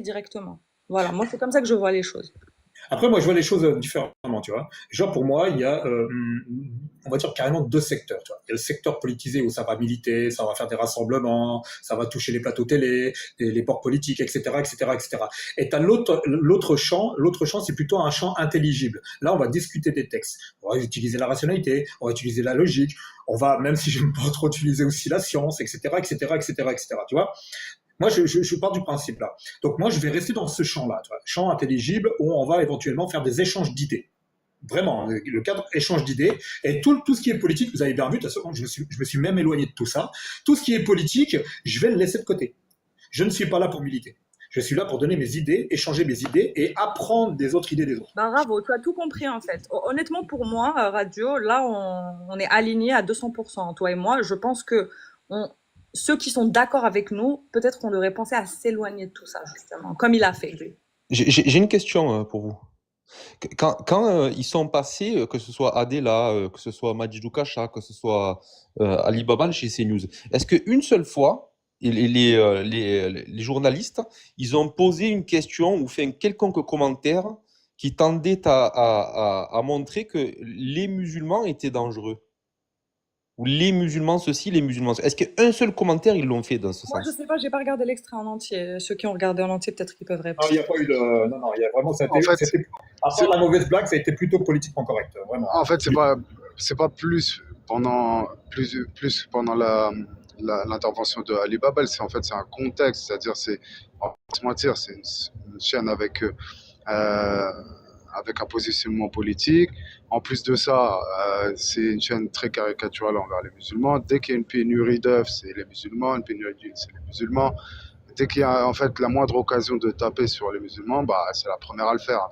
directement. Voilà, moi c'est comme ça que je vois les choses. Après, moi, je vois les choses différemment, tu vois. Genre, pour moi, il y a, on va dire, carrément deux secteurs, tu vois. Il y a le secteur politisé où ça va militer, ça va faire des rassemblements, ça va toucher les plateaux télé, les ports politiques, etc., etc., etc. Et t'as l'autre champ, c'est plutôt un champ intelligible. Là, on va discuter des textes. On va utiliser la rationalité, on va utiliser la logique, on va, même si j'aime pas trop utiliser aussi la science, etc., etc., etc., etc., tu vois. Moi, je pars du principe là. Donc moi, je vais rester dans ce champ-là, tu vois, champ intelligible où on va éventuellement faire des échanges d'idées. Vraiment, le cadre échange d'idées. Et tout ce qui est politique, vous avez bien vu, de toute façon, je me suis même éloigné de tout ça. Tout ce qui est politique, je vais le laisser de côté. Je ne suis pas là pour militer. Je suis là pour donner mes idées, échanger mes idées et apprendre des autres idées des autres. Ben, bravo, tu as tout compris en fait. Honnêtement, pour moi, Radio, là, on est alignés à 200%, toi et moi. Je pense que on, ceux qui sont d'accord avec nous, peut-être qu'on devrait penser à s'éloigner de tout ça, justement, comme il a fait, lui. J'ai une question pour vous. Quand ils sont passés, que ce soit Adela, que ce soit Majidou Kacha, que ce soit Ali Babal chez CNews, est-ce qu'une seule fois, les journalistes, ils ont posé une question ou fait un quelconque commentaire qui tendait à montrer que les musulmans étaient dangereux? Ou les musulmans ceci, les musulmans ça. Est-ce qu'un seul commentaire, ils l'ont fait dans ce Moi, je sens? sais pas, j'ai pas regardé l'extrait en entier. Ceux qui ont regardé en entier, peut-être qu'ils peuvent Non, il répondre. n'y a pas eu de. Non, non, il y a vraiment. En fait, À part c'est la mauvaise blague, ça a été plutôt politiquement correct, vraiment. en fait, c'est pas plus pendant l'intervention de Ali Babel, c'est en fait c'est un contexte, c'est-à-dire on va pas se mentir, c'est une chaîne euh, avec un positionnement politique. En plus de ça, c'est une chaîne très caricaturale envers les musulmans. Dès qu'il y a une pénurie d'œufs, c'est les musulmans, une pénurie d'huile, c'est les musulmans. Dès qu'il y a en fait la moindre occasion de taper sur les musulmans, bah c'est la première à le faire.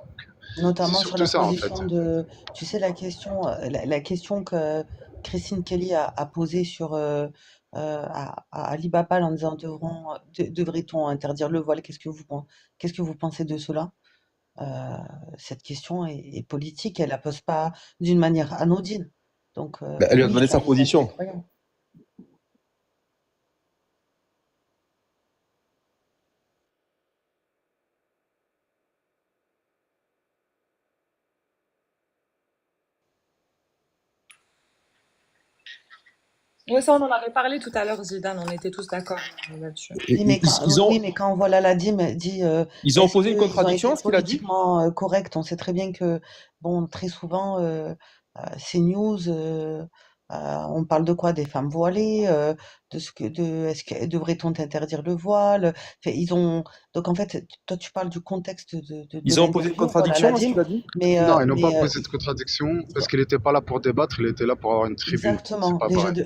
C'est Notamment sur surtout la ça en fait. position de, tu sais, la question que Christine Kelly a posée sur à Ali Babal en disant devrait-on interdire le voile? Qu'est-ce que vous pensez de cela? Euh, cette question est politique, elle la pose pas d'une manière anodine. Donc Ben, elle lui a oui, donné je sa pense que c'est assez position. effrayant. Oui, ça, on en avait parlé tout à l'heure, Zidane. On était tous d'accord là-dessus. Oui, mais quand voilà la dit ils ont est-ce posé une qu'ils ont contradiction été à ce qu'il a dit? politiquement corrects? On sait très bien que, bon, très souvent, CNews, on parle de quoi? Des femmes voilées, est-ce que devrait-on interdire le voile? Enfin, donc en fait, toi tu parles du contexte de Ils ont posé une l'interview, voilà contradiction à ce Ladim, qu'il a dit? Non, ils n'ont pas mais posé de contradiction parce qu'il n'était pas là pour débattre, il était là pour avoir une tribune. C'est exactement, pas pareil.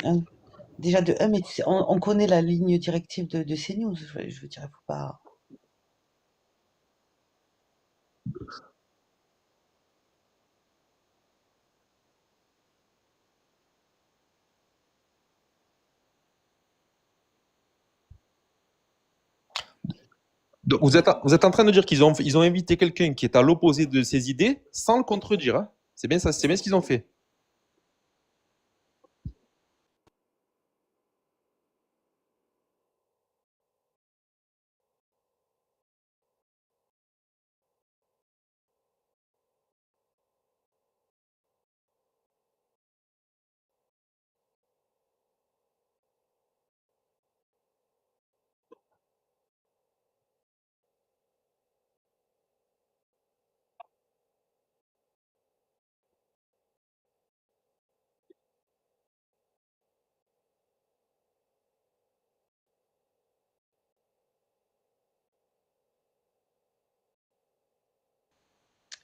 déjà de un, mais tu sais, on connaît la ligne directive de CNews, je veux dire, il faut pas. Donc, vous êtes en train de dire ils ont invité quelqu'un qui est à l'opposé de ses idées sans le contredire, hein. C'est bien ça, c'est bien ce qu'ils ont fait.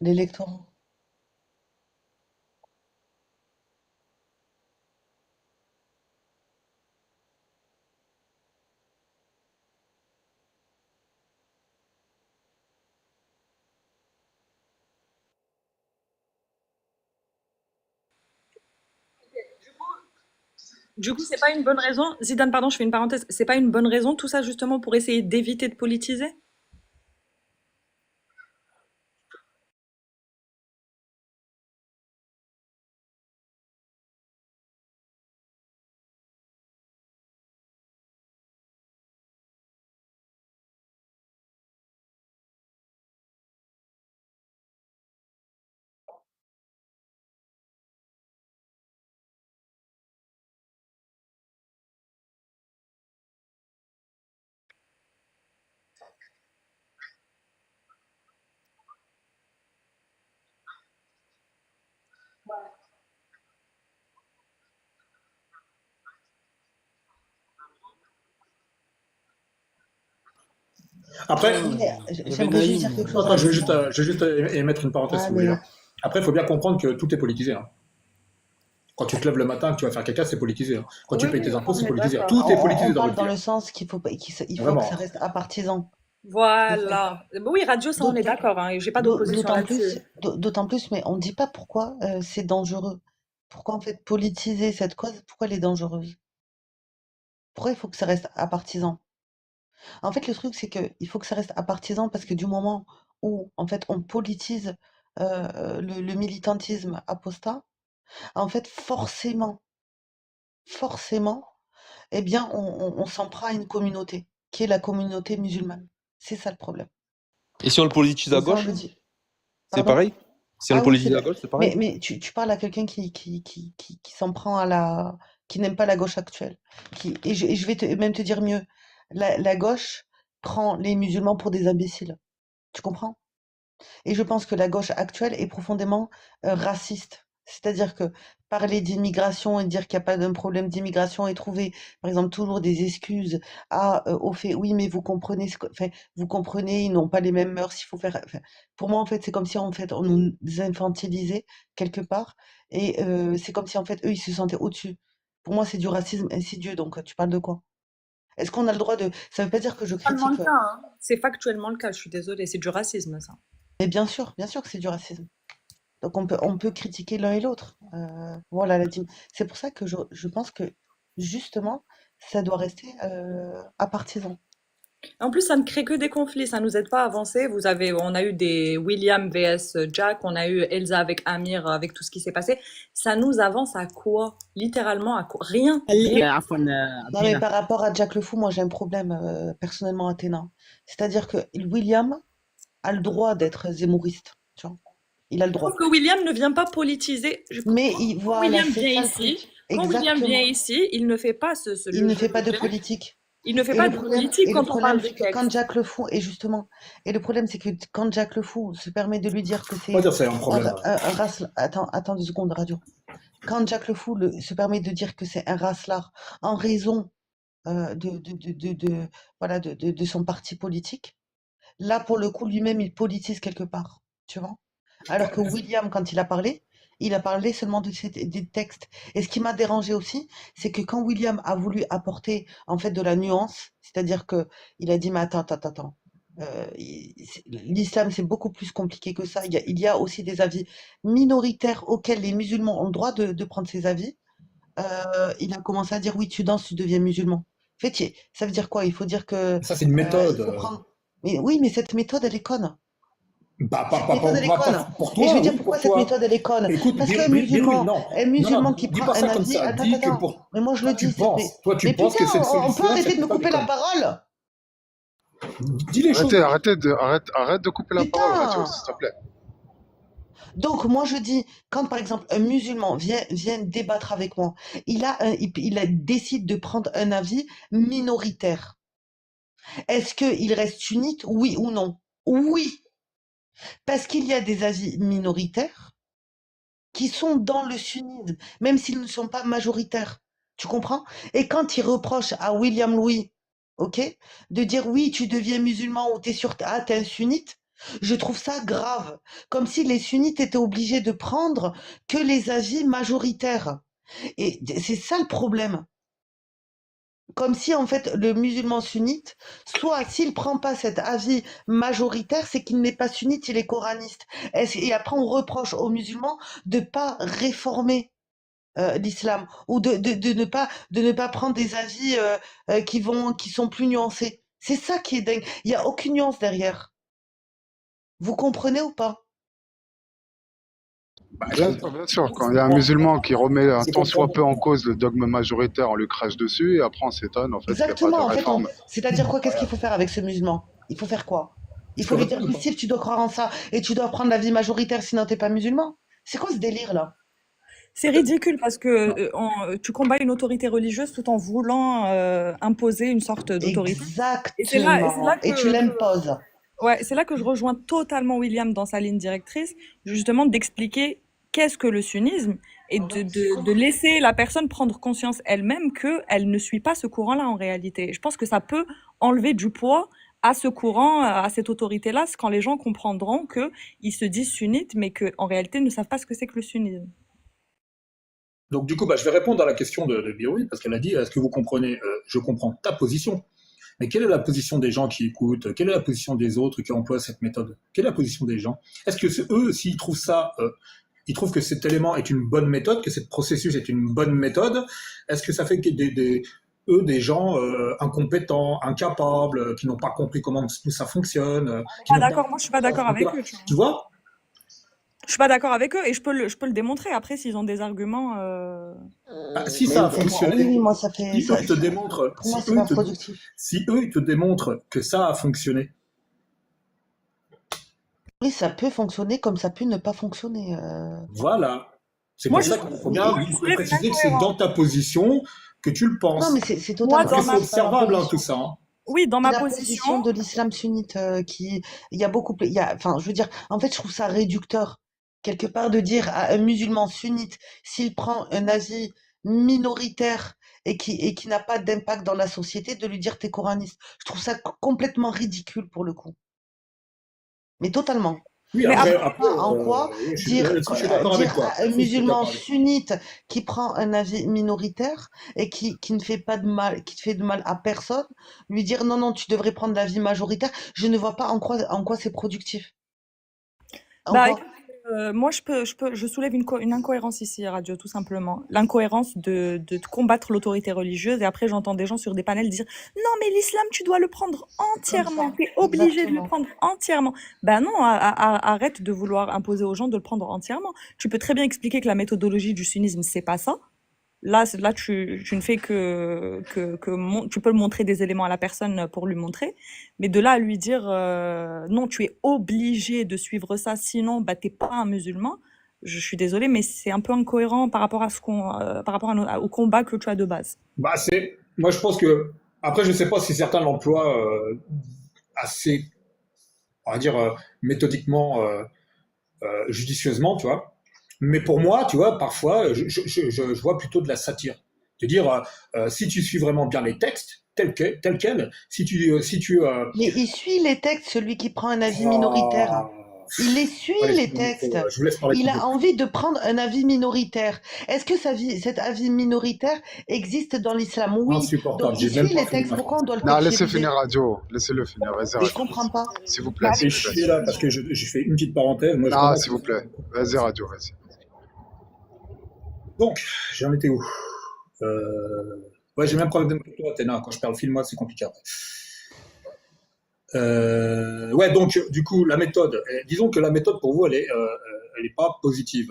L'électorat. Du coup, c'est pas une bonne raison. Zidane, pardon, je fais une parenthèse. C'est pas une bonne raison, tout ça, justement, pour essayer d'éviter de politiser? Après, Oui, mais Il y avait j'aimerais juste dire Naïm. quelque chose attends, rapidement. je vais juste émettre une parenthèse Ah, si vous voulez, mais hein. Après, il faut bien comprendre que tout est politisé, hein. Quand tu te lèves le matin, que tu vas faire caca, c'est politisé, hein. Quand tu Oui, payes oui, tes ça, impôts, on c'est est politisé, hein. d'accord. Tout est politisé on dans parle votre dans vie, le hein. sens qu'il faut que ça Vraiment. reste apartisan. C'est ça. Voilà. Oui, radio, ça, on est D'aut- d'accord, hein, et j'ai pas d'opposition là-dessus. D'autant plus, mais on ne dit pas pourquoi c'est dangereux. Pourquoi en fait politiser cette cause, pourquoi elle est dangereuse? Pourquoi il faut que ça reste apartisan? En fait, le truc, c'est qu'il faut que ça reste apartisan parce que du moment où en fait on politise le militantisme apostat, en fait forcément, eh bien, on s'en prend à une communauté, qui est la communauté musulmane. C'est ça le problème. Et si on le politise Et à ça, on le gauche, dit. c'est Pardon? pareil? Si on le Ah oui, politise à gauche, c'est pareil? mais tu parles à quelqu'un qui s'en prend à la qui n'aime pas la gauche actuelle. Et je vais même te dire mieux. La gauche prend les musulmans pour des imbéciles. Tu comprends? Et je pense que la gauche actuelle est profondément raciste. C'est-à-dire que parler d'immigration et dire qu'il n'y a pas d'un problème d'immigration et trouver, par exemple, toujours des excuses au fait, oui, mais vous comprenez, enfin, vous comprenez, ils n'ont pas les mêmes mœurs, il faut faire. Enfin, pour moi, en fait, c'est comme si en fait, on nous infantilisait quelque part et c'est comme si en fait, eux, ils se sentaient au-dessus. Pour moi, c'est du racisme insidieux. Donc, tu parles de quoi? Est-ce qu'on a le droit de. Ça ne veut pas dire que je Factuellement le critique. cas, hein. C'est factuellement le cas, je suis désolée, c'est du racisme, ça. Mais bien sûr que c'est du racisme. Donc on peut critiquer l'un et l'autre. Voilà, c'est pour ça que je pense que justement, ça doit rester apartisan. En plus, ça ne crée que des conflits, ça nous aide pas à avancer. On a eu des William vs Jack, on a eu Elsa avec Amir, avec tout ce qui s'est passé. Ça nous avance à quoi? Littéralement à quoi? Rien, rien. عفوا Non, mais Abdina. par rapport à Jack le Fou, moi j'ai un problème personnellement Athéna. C'est-à-dire que William a le droit d'être zémouriste, tu vois. Il a le Je trouve droit. que William ne vient pas politiser. Mais Quand voilà, William c'est vient ça le ici, truc. quand William vient Exactement. ici, il ne fait pas Il le ne jeu fait pas de de Jack. politique. Il ne fait pas de politique Et le quand on problème, parle de c'est que quand texte. Jack le Fou, et justement, et le problème, c'est que quand Jack le Fou se permet de lui dire que On va c'est dire que c'est un problème. attends 2 secondes, radio. Quand Jack le Fou se permet de dire que c'est un racelard en raison voilà, de son parti politique, là, pour le coup, lui-même, il politise quelque part, tu vois. Alors que William, quand il a parlé seulement des textes. Et ce qui m'a dérangé aussi, c'est que quand William a voulu apporter en fait de la nuance, c'est-à-dire que il a dit, mais attends. L'islam, c'est beaucoup plus compliqué que ça. Il y a aussi des avis minoritaires auxquels les musulmans ont le droit de prendre ces avis. Il a commencé à dire, oui, tu danses, tu deviens musulman. En fait, ça veut dire quoi? Il faut dire que Ça, c'est une il méthode. faut prendre. Mais oui, mais cette méthode, elle est conne. Bah, Cette méthode, elle est pas conne. pour Et je toi, vais dire oui, pourquoi pour cette toi. méthode, elle est conne. Écoute, Parce Birwin, non. un Non, non, musulman qui dis prend pas un ça comme avis. ça. Attends, Dis que attends. pour. Mais moi, je le dis. Toi, tu Mais penses putain, que cette on peut solution, c'est arrêter de de me faire des couper la connes. parole. Dis les choses. Arrête de couper la parole, radio, Putain. s'il te plaît. Donc, moi, je dis, quand par exemple un musulman vient débattre avec moi, décide de prendre un avis minoritaire. Est-ce qu'il reste sunnite, oui ou non? Oui, parce qu'il y a des avis minoritaires qui sont dans le sunnisme, même s'ils ne sont pas majoritaires. Tu comprends? Et quand il reproche à William Louis, ok, de dire oui, tu deviens musulman ou t'es un sunnite, je trouve ça grave. Comme si les sunnites étaient obligés de prendre que les avis majoritaires. Et c'est ça le problème. Comme si en fait le musulman sunnite, soit s'il prend pas cet avis majoritaire, c'est qu'il n'est pas sunnite, il est coraniste. Et après on reproche aux musulmans de pas réformer l'islam ou de ne pas prendre des avis qui sont plus nuancés. C'est ça qui est dingue. Il y a aucune nuance derrière. Vous comprenez ou pas? Bah, Bien sûr. Quand il y a un musulman qui remet un tant soit peu en cause le dogme majoritaire, on lui crache dessus et après on s'étonne en fait qu'il n'y a pas Exactement. de En fait, réforme. c'est-à-dire quoi? Qu'est-ce qu'il faut faire avec ce musulman? Il faut faire quoi? Il faut lui dire, oui, si tu dois croire en ça et tu dois prendre l'avis majoritaire, sinon t'es pas musulman. C'est quoi ce délire là? C'est ridicule parce que tu combats une autorité religieuse tout en voulant imposer une sorte d'autorité. Et c'est là Exactement. Et tu l'imposes. ouais, c'est là que je rejoins totalement William dans sa ligne directrice, justement d'expliquer qu'est-ce que le sunnisme et de laisser la personne prendre conscience elle-même qu'elle ne suit pas ce courant-là en réalité. Je pense que ça peut enlever du poids à ce courant, à cette autorité-là, c'est quand les gens comprendront que ils se disent sunnites, mais qu'en réalité ne savent pas ce que c'est que le sunnisme. Donc du coup, je vais répondre à la question de Biroui, parce qu'elle a dit, est-ce que vous comprenez Je comprends ta position, mais quelle est la position des gens qui écoutent? Quelle est la position des autres qui emploient cette méthode? Quelle est la position des gens? Est-ce que eux, s'ils trouvent ça, ils trouvent que cet élément est une bonne méthode, que ce processus est une bonne méthode? Est-ce que ça fait que eux, des gens incompétents, incapables, qui n'ont pas compris comment tout ça fonctionne, qui Pas n'ont pas... d'accord, moi je suis pas d'accord avec eux, tu vois. Tu vois? Je suis pas d'accord avec eux et je peux le démontrer. Après, s'ils ont des arguments, Si Mais ça a oui, fonctionné, oui, moi, ça fait. si eux ils te démontrent, Pour moi, c'est pas productif. si eux ils te démontrent que ça a fonctionné, Oui, ça peut fonctionner comme ça peut ne pas fonctionner. voilà. C'est moi pour je, ça qu'il faut Mais, bien moi, je soulève une préciser que c'est incohérence. dans ta position que tu le non, mais penses. c'est Moi, totalement. dans Après, c'est ma, observable, tout ça. Hein. oui, dans C'est ma la position, position de l'islam sunnite qui. Il y a beaucoup. Enfin, je veux dire, en fait, je trouve ça réducteur, quelque part, de dire à un musulman sunnite, s'il prend un avis minoritaire et qui n'a pas d'impact dans la société, de lui dire t'es coraniste. Je trouve ça complètement ridicule pour le coup. Mais totalement. Oui, mais Je après, vois pas en quoi oui, là-dessus, je suis d'accord avec dire toi. à un Là-dessus, je suis musulman d'accord avec toi. sunnite qui prend un avis minoritaire et qui ne fait pas de mal, qui ne fait de mal à personne, lui dire non, non, tu devrais prendre l'avis majoritaire, je ne vois pas en quoi c'est productif. En bah, quoi? écoute, moi, je soulève une incohérence ici, Radio, tout simplement. L'incohérence de combattre l'autorité religieuse. Et après, j'entends des gens sur des panels dire, non, mais l'islam, tu dois le prendre C'est comme entièrement. ça, T'es obligé de le exactement. prendre entièrement. Ben non, arrête de vouloir imposer aux gens de le prendre entièrement. Tu peux très bien expliquer que la méthodologie du sunnisme, c'est pas ça. Là, tu ne fais tu peux montrer des éléments à la personne pour lui montrer, mais de là à lui dire non, tu es obligé de suivre ça, sinon bah t'es pas un musulman. Je suis désolée, mais c'est un peu incohérent par rapport à par rapport au combat que tu as de base. Moi, je pense que, après, je sais pas si certains l'emploient assez, on va dire, méthodiquement, judicieusement, tu vois. Mais pour moi, tu vois, parfois, je vois plutôt de la satire. De dire, si tu suis vraiment bien les textes, tels quels, si tu Mais il suit les textes, celui qui prend un avis minoritaire. ah, Il les suit, allez, les textes. je vous laisse parler Il a tranquille. envie de prendre un avis minoritaire. Est-ce que cet avis minoritaire existe dans l'islam? Oui. Donc, Insupportable, il j'ai même suit pas les fini textes. ma Pourquoi phrase. on doit le Non, laissez finir tergiverser? Radio. Laissez-le finir. Vas-y, Mais je Radio. comprends pas. S'il vous plaît, Bah, s'il Et vous je plaît. suis là parce que je fais une petite parenthèse. Moi, je Non, commence. s'il vous plaît. Vas-y, Radio, vas-y. Donc, j'en étais où Ouais, j'ai le même problème que toi, Athéna. Quand je parle film, moi, c'est compliqué après. Ouais, donc, du coup, la méthode. Disons que la méthode, pour vous, elle est pas positive.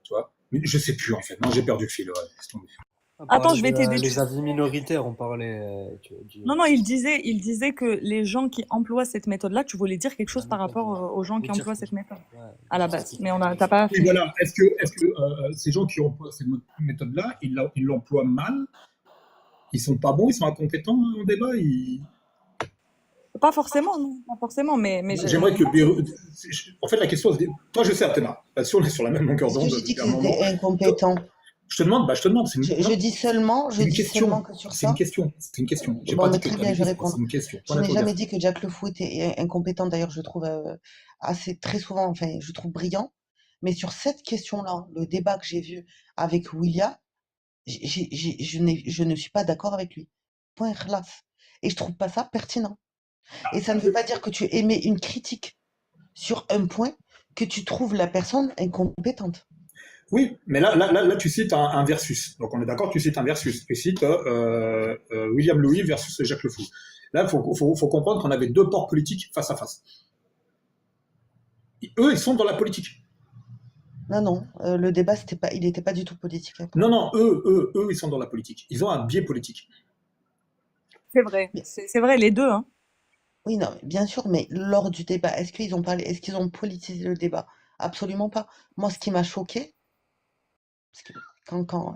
Tu vois. Mais je sais plus, en fait. Non, j'ai perdu le fil. Ouais, laisse tomber. On attends, parlait je de vais t'aider. les avis minoritaires, on parlait Non, non, il disait que les gens qui emploient cette méthode-là, tu voulais dire quelque la chose par méthode, rapport ouais. aux gens Je qui voulais dire emploient que cette méthode ouais, à la je base. sais Mais pas. t'as pas Oui, fini. voilà. Est-ce que ces gens qui emploient cette méthode-là, ils l'emploient mal? Ils sont pas bons? Ils sont incompétents en débat? Pas forcément, non, pas forcément, mais J'aimerais que en fait, la question, toi, je sais, Athéna. Là-dessus, on est sur la même longueur Est-ce que d'onde j'ai dit depuis un qu'ils moment. étaient incompétents? Je te demande, Je non, je dis seulement que sur c'est une ça. question, c'est une question. J'ai Bon, pas mais dit que très tu bien, avais je vais dit, c'est répondre. une question. Point Je n'ai jamais d'interrogation. dit que Jack Le Fou était incompétent. D'ailleurs, je le trouve assez très souvent, enfin, je le trouve brillant. Mais sur cette question-là, le débat que j'ai vu avec William, je ne suis pas d'accord avec lui. Point khlas. Et je trouve pas ça pertinent. Et ça ne veut pas dire que tu émets une critique sur un point que tu trouves la personne incompétente. Oui, mais là, tu cites un versus. Donc, on est d'accord, tu cites un versus. Tu cites William Louis versus Jacques Le Fou. Là, faut comprendre qu'on avait deux ports politiques face à face. Eux, ils sont dans la politique. Non, non, le débat, il n'était pas du tout politique, hein, pour Non, moi. non, eux, ils sont dans la politique. Ils ont un biais politique. c'est vrai. Mais- C'est vrai, les deux, hein. oui, non, mais bien sûr, mais lors du débat, est-ce qu'ils ont politisé le débat? Absolument pas. Moi, ce qui m'a choqué, parce que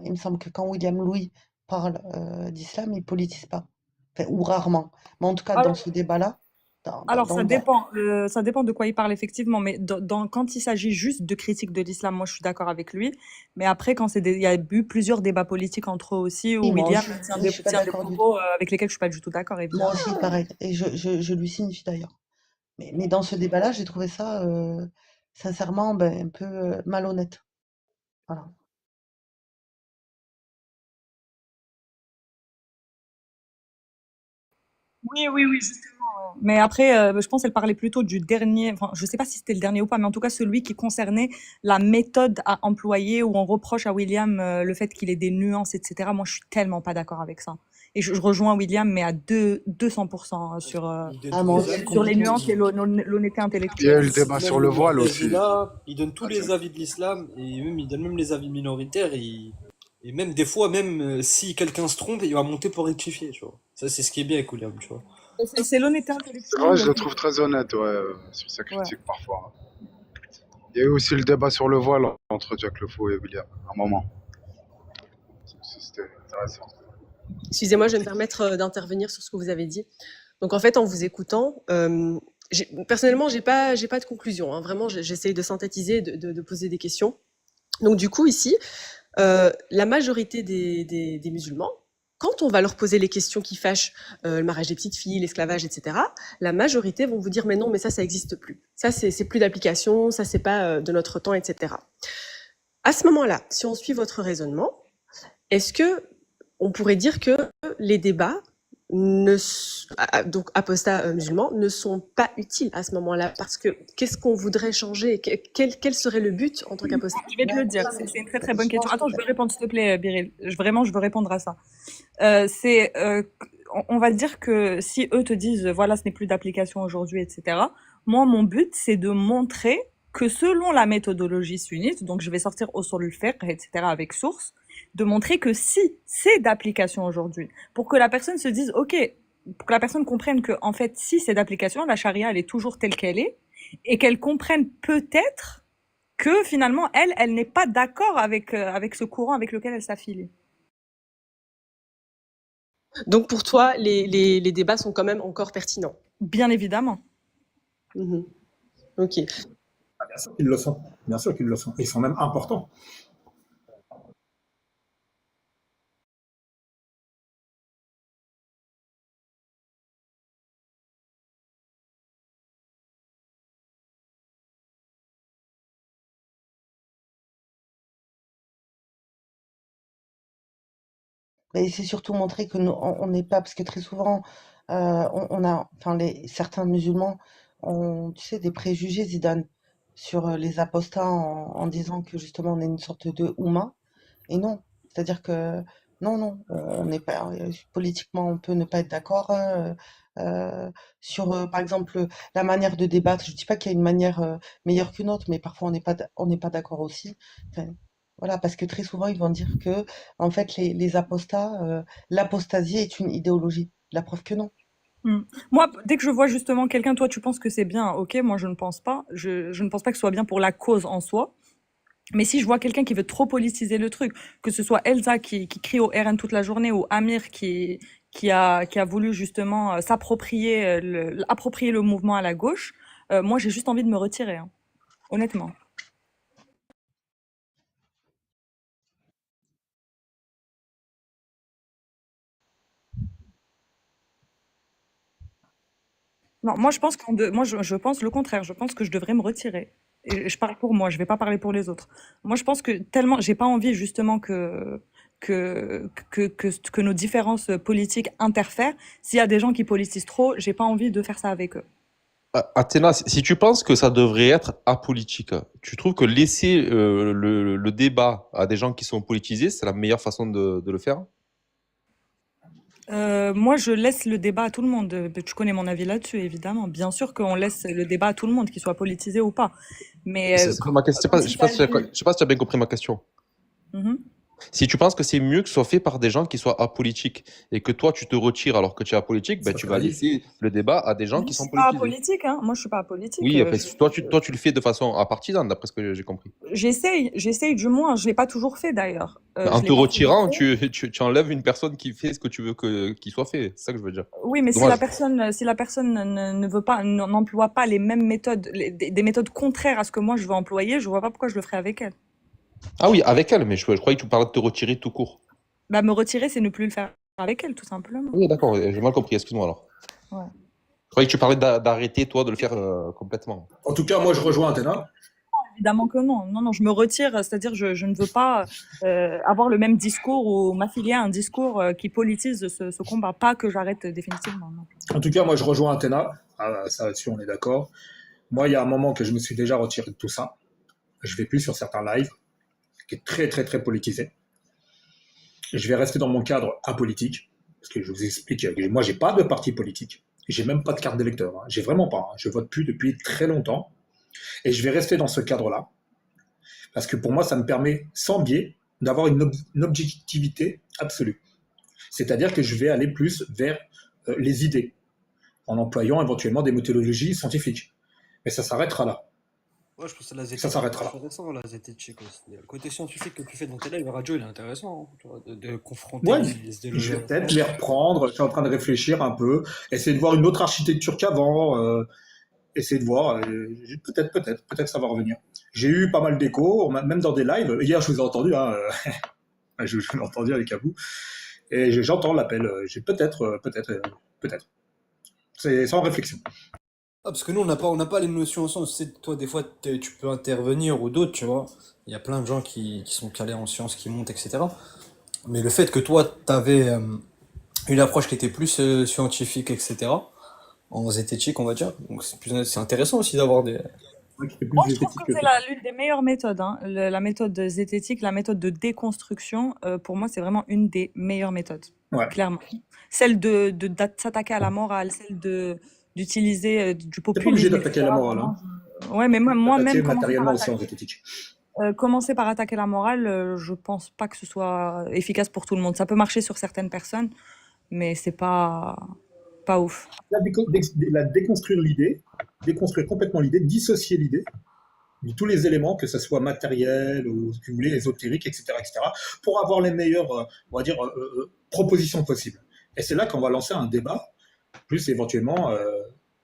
il me semble que quand William Louis parle d'islam, il politise pas. Enfin, ou rarement. Mais en tout cas, Alors, Alors, dans, dans- ça dépend de quoi il parle effectivement, mais quand il s'agit juste de critique de l'islam, moi je suis d'accord avec lui. Mais après, il y a eu plusieurs débats politiques entre eux aussi, où Oui, moi William aussi, tient je suis pas tient des d'accord du tout. propos avec lesquels je suis pas du tout d'accord, Moi évidemment. aussi, pareil. Et je lui signifie d'ailleurs. Mais dans ce débat-là, j'ai trouvé ça, sincèrement, un peu malhonnête. Voilà. Oui, oui, oui, justement. Ouais. Mais après, je pense qu'elle parlait plutôt du dernier, enfin, je sais pas si c'était le dernier ou pas, mais en tout cas celui qui concernait la méthode à employer, où on reproche à William le fait qu'il ait des nuances, etc. Moi, je suis tellement pas d'accord avec ça. Et je rejoins William, mais à 200% sur, Il donne Ah, tous moi les aussi, avis. sur les complètement. nuances et l'honnêteté Il y a intellectuelle. eu le débat Même sur le voile aussi. Mutazila, il donne tous Ah, tiens. les avis de l'islam et même il donne même les avis minoritaires. Et même des fois, même si quelqu'un se trompe, il va monter pour rectifier, tu vois. Ça, c'est ce qui est bien avec William, tu vois. C'est l'honnêteté C'est vrai, intellectuelle. je le trouve très honnête, ouais, sur sa Ouais. critique parfois. Il y a eu aussi le débat sur le voile entre Jack Lefaux et William, à un moment. C'était intéressant. Excusez-moi, je vais me permettre d'intervenir sur ce que vous avez dit. Donc en fait, en vous écoutant, personnellement, j'ai pas de conclusion. Hein. Vraiment, j'essaye de synthétiser, de poser des questions. Donc du coup, ici, la majorité des musulmans, quand on va leur poser les questions qui fâchent, le mariage des petites filles, l'esclavage, etc., la majorité vont vous dire mais non, mais ça n'existe plus. Ça, c'est plus d'application, ça c'est pas de notre temps, etc. À ce moment-là, si on suit votre raisonnement, est-ce que on pourrait dire que les débats donc apostats musulmans ne sont pas utiles à ce moment-là parce que qu'est-ce qu'on voudrait changer, quel serait le but en tant qu'apostat? Je vais te le dire, c'est une très très bonne question. Attends, je veux répondre s'il te plaît, Biril. Vraiment, je veux répondre à ça. On va dire que si eux te disent, voilà, ce n'est plus d'application aujourd'hui, etc. Moi, mon but, c'est de montrer que selon la méthodologie sunnite, donc je vais sortir au sol le fiqh, etc. avec source, de montrer que si c'est d'application aujourd'hui, pour que la personne se dise, ok, pour que la personne comprenne que, en fait, si c'est d'application, la charia, elle est toujours telle qu'elle est, et qu'elle comprenne peut-être que finalement, elle n'est pas d'accord avec ce courant avec lequel elle s'affilie. Donc pour toi, les débats sont quand même encore pertinents. Bien évidemment. Mhm. Ok. Ah, bien sûr qu'ils le sont. Bien sûr qu'ils le sont. Ils sont même importants. Mais c'est surtout montrer que nous, on n'est pas, parce que très souvent, on a, enfin, certains musulmans ont, tu sais, des préjugés, Zidane, sur les apostats en disant que justement on est une sorte de Oumma. Et non, c'est-à-dire que non, non, on n'est pas, politiquement, on peut ne pas être d'accord sur, par exemple, la manière de débattre. Je dis pas qu'il y a une manière meilleure qu'une autre, mais parfois on n'est pas d'accord aussi. Enfin, voilà, parce que très souvent, ils vont dire que, en fait, les apostats, l'apostasie est une idéologie. La preuve que non. Mm. Moi, dès que je vois justement quelqu'un, toi, tu penses que c'est bien, ok, moi, je ne pense pas. Je ne pense pas que ce soit bien pour la cause en soi. Mais si je vois quelqu'un qui veut trop politiser le truc, que ce soit Elsa qui crie au RN toute la journée ou Amir qui a voulu justement approprier le mouvement à la gauche, moi, j'ai juste envie de me retirer, hein, honnêtement. Non, moi je pense je pense le contraire. Je pense que je devrais me retirer. Et je parle pour moi, je vais pas parler pour les autres. Moi, je pense que tellement j'ai pas envie justement que nos différences politiques interfèrent. S'il y a des gens qui politisent trop, j'ai pas envie de faire ça avec eux. Athéna, si tu penses que ça devrait être apolitique, tu trouves que laisser le débat à des gens qui sont politisés, c'est la meilleure façon de le faire? Moi, je laisse le débat à tout le monde. Tu connais mon avis là-dessus, évidemment. Bien sûr qu'on laisse le débat à tout le monde, qu'il soit politisé ou pas. Mais C'est pas ma question. quand il s'agit... Je sais pas si tu as bien compris ma question. Mhm. Si tu penses que c'est mieux que ce soit fait par des gens qui soient apolitiques et que toi, tu te retires alors que tu es apolitique, ben, Ça tu fait vas la diff. laisser le débat à des gens Moi, qui je sont suis pas politisés. politique, hein. Moi, je suis pas politique. Oui, parce que toi, tu le fais de façon partisane, d'après ce que j'ai compris. J'essaye du moins. Je l'ai pas toujours fait d'ailleurs. En Je te l'ai pas toujours retirant, fait. tu enlèves une personne qui fait ce que tu veux qu'il soit fait. C'est ça que je veux dire. Oui, mais Dommage. si la personne ne veut pas, n'emploie pas les mêmes méthodes, des méthodes contraires à ce que moi je veux employer, je vois pas pourquoi je le ferais avec elle. Ah oui, avec elle, mais je croyais que tu parlais de te retirer tout court. Bah, me retirer, c'est ne plus le faire avec elle, tout simplement. Oui, d'accord, j'ai mal compris, excuse-moi alors. Ouais. Je croyais que tu parlais d'arrêter, toi, de le faire complètement. En tout cas, moi, je rejoins Athéna. Évidemment que non. Non, non, je me retire, c'est-à-dire je ne veux pas avoir le même discours ou m'affilier à un discours qui politise ce combat. Pas que j'arrête définitivement. Non. En tout cas, moi, je rejoins Athéna. Ah, ça, là-dessus, on est d'accord. Moi, il y a un moment que je me suis déjà retiré de tout ça. Je vais plus sur certains lives, qui est très, très, très politisé. Je vais rester dans mon cadre apolitique, parce que je vous explique, moi, j'ai pas de parti politique. J'ai même pas de carte d'électeur. Hein. J'ai vraiment pas. Hein. Je vote plus depuis très longtemps. Et je vais rester dans ce cadre-là. Parce que pour moi, ça me permet, sans biais, d'avoir une objectivité absolue. C'est-à-dire que je vais aller plus vers les idées, en employant éventuellement des méthodologies scientifiques. Mais ça s'arrêtera là. Ouais, je pense que la Ça zététique, s'arrêtera c'est là. intéressant, la zététique aussi. Le côté scientifique que tu fais dans tes lives radio, il est intéressant, hein, tu vois, de confronter Ouais, les je vais idéologies. peut-être les reprendre. Je suis en train de réfléchir un peu, essayer de voir une autre architecture qu'avant, essayer de voir. Peut-être ça va revenir. J'ai eu pas mal d'échos, même dans des lives. Hier, je vous ai entendu, hein, je l'ai entendu avec Abou, et j'entends l'appel. J'ai peut-être. C'est sans réflexion. Ah, parce que nous, on n'a pas les notions en sciences. Tu sais, toi, des fois, tu peux intervenir ou d'autres, tu vois. Il y a plein de gens qui sont calés en sciences, qui montent, etc. Mais le fait que toi, t'avais une approche qui était plus scientifique, etc., en zététique, on va dire. Donc, c'est intéressant aussi d'avoir des. Ouais, qui fait plus Moi, je trouve zététique que que c'est toi. l'une des meilleures méthodes. Hein. La méthode zététique, la méthode de déconstruction, pour moi, c'est vraiment une des meilleures méthodes, Ouais. clairement. Celle de s'attaquer à la morale, celle d'utiliser du T'es pas obligé populisme, d'attaquer la etc. morale, Vraiment, hein. ouais, mais moi-même, Attaquer matériellement aussi en zététique. commencer par attaquer la morale, je pense pas que ce soit efficace pour tout le monde. Ça peut marcher sur certaines personnes, mais c'est pas ouf. La déconstruire l'idée, déconstruire complètement l'idée, dissocier l'idée de tous les éléments, que ce soit matériel ou, si vous voulez, ésotérique, etc., pour avoir les meilleures, on va dire, propositions possibles. Et c'est là qu'on va lancer un débat, plus éventuellement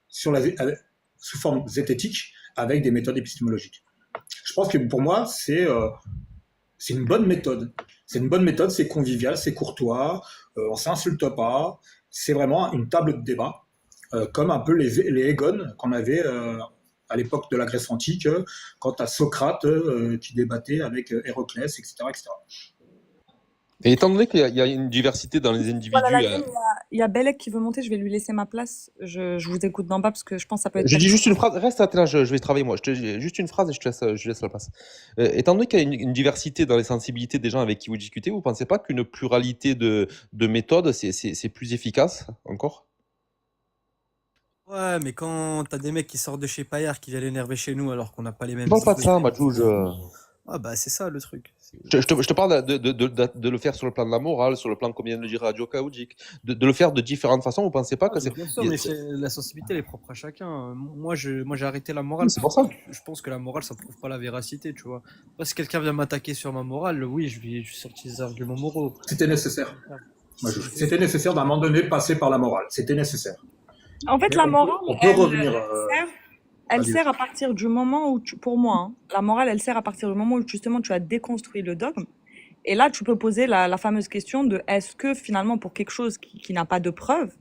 sur sous forme zététique, avec des méthodes épistémologiques. Je pense que pour moi, c'est une bonne méthode. C'est une bonne méthode, c'est convivial, c'est courtois, on s'insulte pas. C'est vraiment une table de débat, comme un peu les Égons qu'on avait à l'époque de la Grèce antique, quant à Socrate qui débattait avec Héroclès, etc., etc. Et étant donné qu'il y a une diversité dans les individus, Voilà, il y a Bellec qui veut monter, je vais lui laisser ma place. Je vous écoute d'en bas parce que je pense que ça peut être je dis juste une pertinent. phrase, reste là, je vais travailler moi. Je te dis juste une phrase et je laisse la place. Étant donné qu'il y a une diversité dans les sensibilités des gens avec qui vous discutez, vous ne pensez pas qu'une pluralité de méthodes, c'est plus efficace encore? Ouais, mais quand t'as des mecs qui sortent de chez Payard qui viennent l'énerver chez nous alors qu'on n'a pas les Je mêmes ne parle pas de idées. ça, Mathieu. Ah bah c'est ça le truc. Je te parle de le faire sur le plan de la morale, sur le plan, comme vient de le dire Radio Chaotique, de le faire de différentes façons. Vous ne pensez pas Ah, que mais bien sûr, mais la sensibilité elle est propre à chacun. Moi j'ai arrêté la morale c'est pour parce ça. que je pense que la morale ça prouve pas la véracité, tu vois. Moi, si quelqu'un vient m'attaquer sur ma morale, oui, je vais sortir des arguments moraux. C'était nécessaire. C'était nécessaire d'un moment donné passer par la morale. C'était nécessaire. En fait, Mais la morale, on peut revenir. elle sert à partir du moment où pour moi, hein, la morale, elle sert à partir du moment où justement tu as déconstruit le dogme. Et là, tu peux poser la fameuse question de est-ce que finalement, pour quelque chose qui n'a pas de preuve,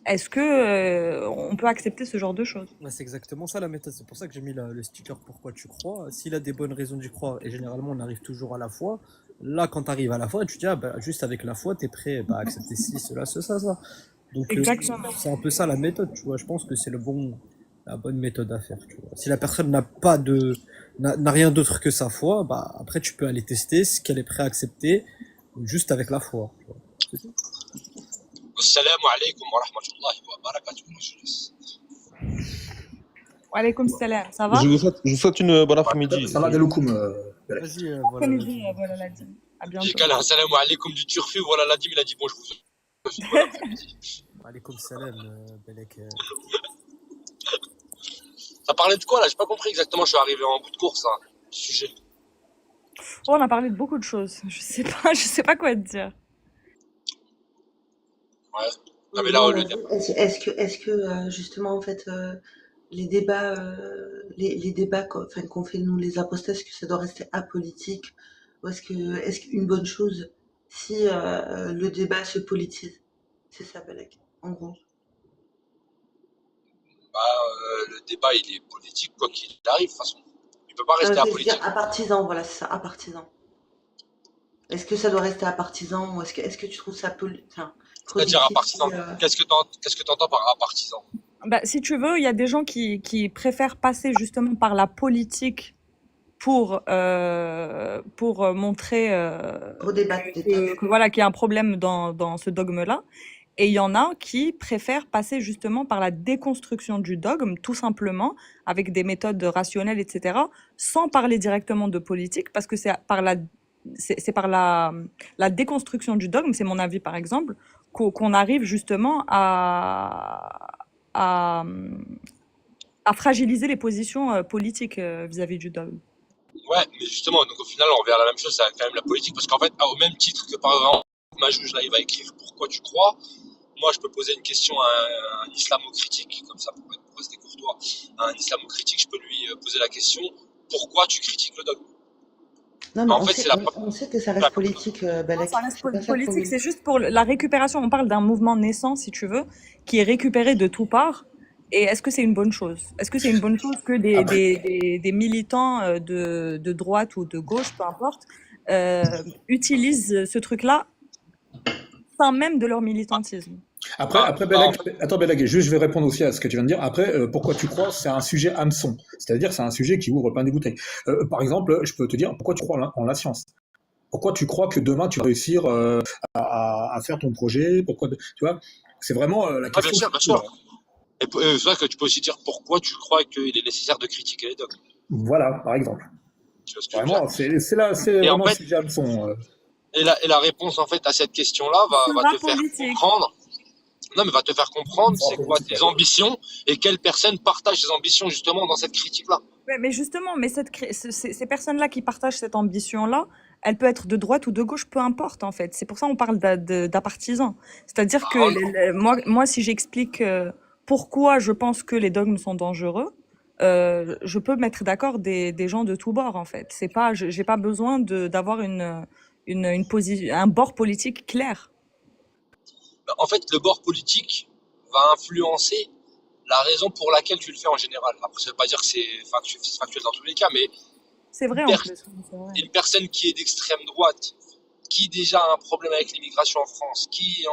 est-ce que on peut accepter ce genre de choses? Ouais, c'est exactement ça la méthode. C'est pour ça que j'ai mis le sticker pourquoi tu crois. S'il a des bonnes raisons d'y croire, et généralement on arrive toujours à la foi, là quand tu arrives à la foi, tu te dis ah, bah, juste avec la foi, tu es prêt à accepter ci, cela, ça. Donc Exactement. c'est un peu ça la méthode, tu vois. Je pense que c'est la bonne méthode à faire, tu vois. Si la personne n'a rien d'autre que sa foi, bah après tu peux aller tester ce qu'elle est prête à accepter juste avec la foi. Tu vois. C'est tout. Assalamu alaikum wa rahmatullahi wa barakatuh. Wa alaykoum salam, ça va? Je vous souhaite une bonne après-midi. Ça va, Deloukoum, Belek. Vas-y, voilà la Après-midi, vie. voilà la dîme. À J'ai bientôt. calé un salam alaikum du turfu, voilà la dîme, il a dit bon, je vous souhaite une bonne après-midi. Alaykoum salam, Belek. Ça parlait de quoi là? J'ai pas compris exactement, je suis arrivé en bout de course, hein, du sujet. Oh, on a parlé de beaucoup de choses. Je sais pas quoi te dire. Ouais. Non, mais là, Non, le est-ce que justement, en fait, les débats, enfin, qu'on fait nous les apostats, est-ce que ça doit rester apolitique ou est-ce qu'une bonne chose si le débat se politise? C'est ça, Balak, en gros. le débat il est politique quoi qu'il arrive de toute façon. Il peut pas rester Je veux apolitique. dire, à partisan, voilà, c'est ça, à partisan. Est-ce que ça doit rester à partisan ou est-ce que tu trouves ça enfin, C'est-à-dire à productif partisan. Qu'est-ce que t'entends par à partisan? Bah, si tu veux, il y a des gens qui préfèrent passer justement par la politique pour montrer pour débattre des textes? que voilà qu'il y a un problème dans ce dogme-là. Et il y en a qui préfèrent passer justement par la déconstruction du dogme, tout simplement, avec des méthodes rationnelles, etc., sans parler directement de politique, parce que c'est par la déconstruction du dogme, c'est mon avis par exemple, qu'on arrive justement à, à fragiliser les positions politiques vis-à-vis du dogme. Ouais, mais justement, donc au final, on revient à la même chose, c'est quand même la politique, parce qu'en fait, au même titre que par exemple, Majouj, là, il va écrire pourquoi tu crois. Moi, je peux poser une question à un islamo-critique, comme ça, pour rester courtois, à un islamo-critique, je peux lui poser la question pourquoi tu critiques le dogme? Non, mais En fait, c'est la on sait que ça reste politique, Non, Balak. ça reste C'est pas ça le politique, problème. c'est juste pour la récupération. On parle d'un mouvement naissant, si tu veux, qui est récupéré de toutes parts. Et est-ce que c'est une bonne chose? Est-ce que c'est une bonne chose que des militants de droite ou de gauche, peu importe, utilisent ce truc-là sans même de leur militantisme? Après Belek, attends Belek, juste je vais répondre aussi à ce que tu viens de dire. Après, pourquoi tu crois, c'est un sujet hameçon, c'est-à-dire c'est un sujet qui ouvre plein des bouteilles. Par exemple, je peux te dire pourquoi tu crois en la science. Pourquoi tu crois que demain tu vas réussir à faire ton projet? Pourquoi, tu vois, c'est vraiment la Ah, bien question. sûr, bien sûr. Et c'est vrai que tu peux aussi dire pourquoi tu crois qu'il est nécessaire de critiquer les dogmes. Voilà, par exemple. Tu vois ce que je veux Vraiment, dire? c'est Et en vraiment un fait, sujet hameçon. et la réponse en fait à cette question-là va te faire politique. comprendre. Non, mais va te faire comprendre c'est quoi tes ambitions et quelles personnes partagent ces ambitions justement dans cette critique-là. Mais justement, ces personnes-là qui partagent cette ambition-là, elle peut être de droite ou de gauche, peu importe en fait. C'est pour ça qu'on parle d'apartisans. C'est-à-dire que moi, si j'explique pourquoi je pense que les dogmes sont dangereux, je peux mettre d'accord des gens de tous bords en fait. C'est pas, j'ai pas besoin d'avoir un bord politique clair. En fait, le bord politique va influencer la raison pour laquelle tu le fais en général. Après, ça veut pas dire que c'est factuel dans tous les cas, mais c'est vrai en plus. Une personne qui est d'extrême droite, qui déjà a un problème avec l'immigration en France, qui,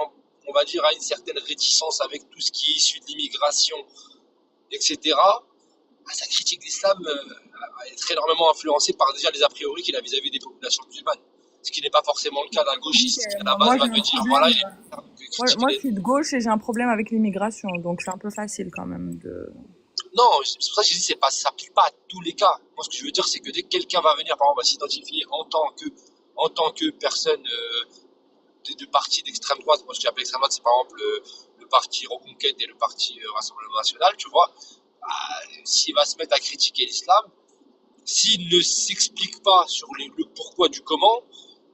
on va dire, a une certaine réticence avec tout ce qui est issu de l'immigration, etc., sa critique d'islam va être énormément influencée par déjà les a priori qu'il a vis-à-vis des populations musulmanes. Ce qui n'est pas forcément le cas d'un gauchiste qui, à la base, va te dire voilà, moi, je suis de gauche et j'ai un problème avec l'immigration, donc c'est un peu facile quand même de. Non, c'est pour ça que je dis ça s'applique pas à tous les cas. Moi, ce que je veux dire, c'est que dès que quelqu'un va venir, par exemple, va s'identifier en tant que personne de parti d'extrême droite, moi ce que j'appelle extrême droite, c'est par exemple le parti Reconquête et le parti Rassemblement National, tu vois, s'il va se mettre à critiquer l'islam, s'il ne s'explique pas sur le pourquoi du comment,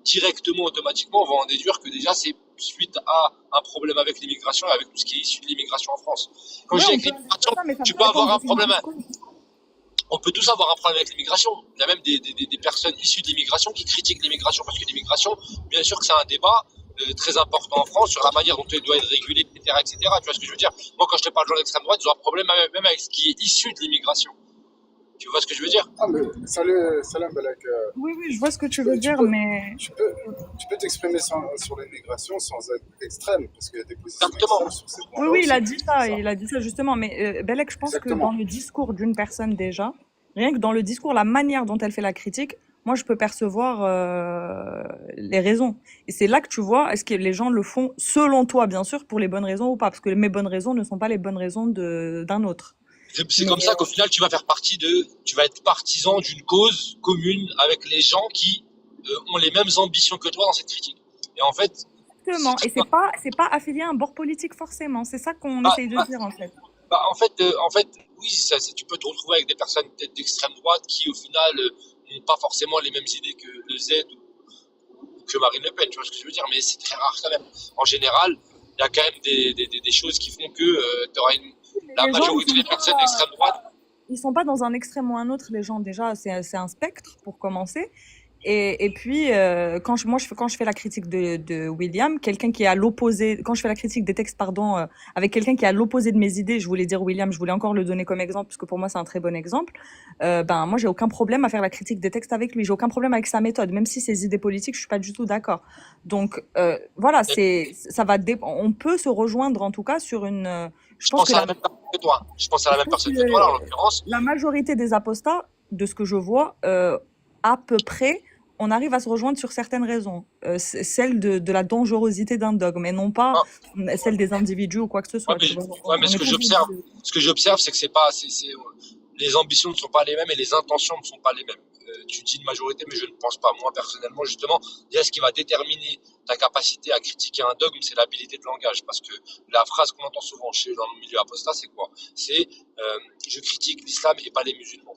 directement, automatiquement, on va en déduire que déjà c'est suite à un problème avec l'immigration et avec tout ce qui est issu de l'immigration en France. Quand je dis avec l'immigration, tu peux avoir un problème. On peut tous avoir un problème avec l'immigration. Il y a même des personnes issues de l'immigration qui critiquent l'immigration parce que l'immigration, bien sûr que c'est un débat très important en France sur la manière dont elle doit être régulée, etc., etc. Tu vois ce que je veux dire? Moi, quand je te parle de gens d'extrême droite, ils ont un problème même avec ce qui est issu de l'immigration. Tu vois ce que je veux dire? Ah, mais salam Balak. Oui, je vois ce que tu veux dire, mais. Tu peux t'exprimer sur l'immigration sans être extrême, parce qu'il y a des positions extrêmes sur ces points-là. Oui, il a dit ça justement. Mais Belek, je pense que dans le discours d'une personne déjà, rien que dans le discours, la manière dont elle fait la critique, moi, je peux percevoir les raisons. Et c'est là que tu vois, est-ce que les gens le font, selon toi, bien sûr, pour les bonnes raisons ou pas? Parce que mes bonnes raisons ne sont pas les bonnes raisons d'un autre. C'est Mais comme ça qu'au final, tu vas être partisan d'une cause commune avec les gens qui ont les mêmes ambitions que toi dans cette critique. Et en fait, exactement. Et c'est pas affilié à un bord politique forcément. C'est ça qu'on bah, essaye de bah, dire en fait. en fait, oui, tu peux te retrouver avec des personnes peut-être d'extrême droite qui, au final, n'ont pas forcément les mêmes idées que le Z ou que Marine Le Pen, tu vois ce que je veux dire, mais c'est très rare quand même. En général, il y a quand même des choses qui font que la Les gens, majorité des personnes d'extrême droite. ils sont pas dans un extrême ou un autre. Les gens déjà, c'est un spectre pour commencer. Et puis, quand je fais la critique de William, quelqu'un qui est à l'opposé, quand je fais la critique des textes, pardon, avec quelqu'un qui est à l'opposé de mes idées, je voulais dire William, je voulais encore le donner comme exemple, parce que pour moi, c'est un très bon exemple. Ben, moi, j'ai aucun problème à faire la critique des textes avec lui. J'ai aucun problème avec sa méthode, même si ses idées politiques, je suis pas du tout d'accord. Donc, voilà, on peut se rejoindre en tout cas sur une, je Je pense pense que à la même personne que toi. Je pense à la même personne que toi, là, en l'occurrence. la majorité des apostats, de ce que je vois, à peu près, on arrive à se rejoindre sur certaines raisons. Celle de la dangerosité d'un dogme, et non pas celle des individus ou quoi que ce soit. Tu vois. Mais On ce est que tous j'observe, des- c'est que les ambitions ne sont pas les mêmes et les intentions ne sont pas les mêmes. Tu dis une majorité, mais je ne pense pas. Moi, personnellement, justement, déjà, ce qui va déterminer ta capacité à critiquer un dogme, c'est l'habilité de langage. Parce que la phrase qu'on entend souvent dans le milieu apostat, c'est quoi? C'est je critique l'islam et pas les musulmans.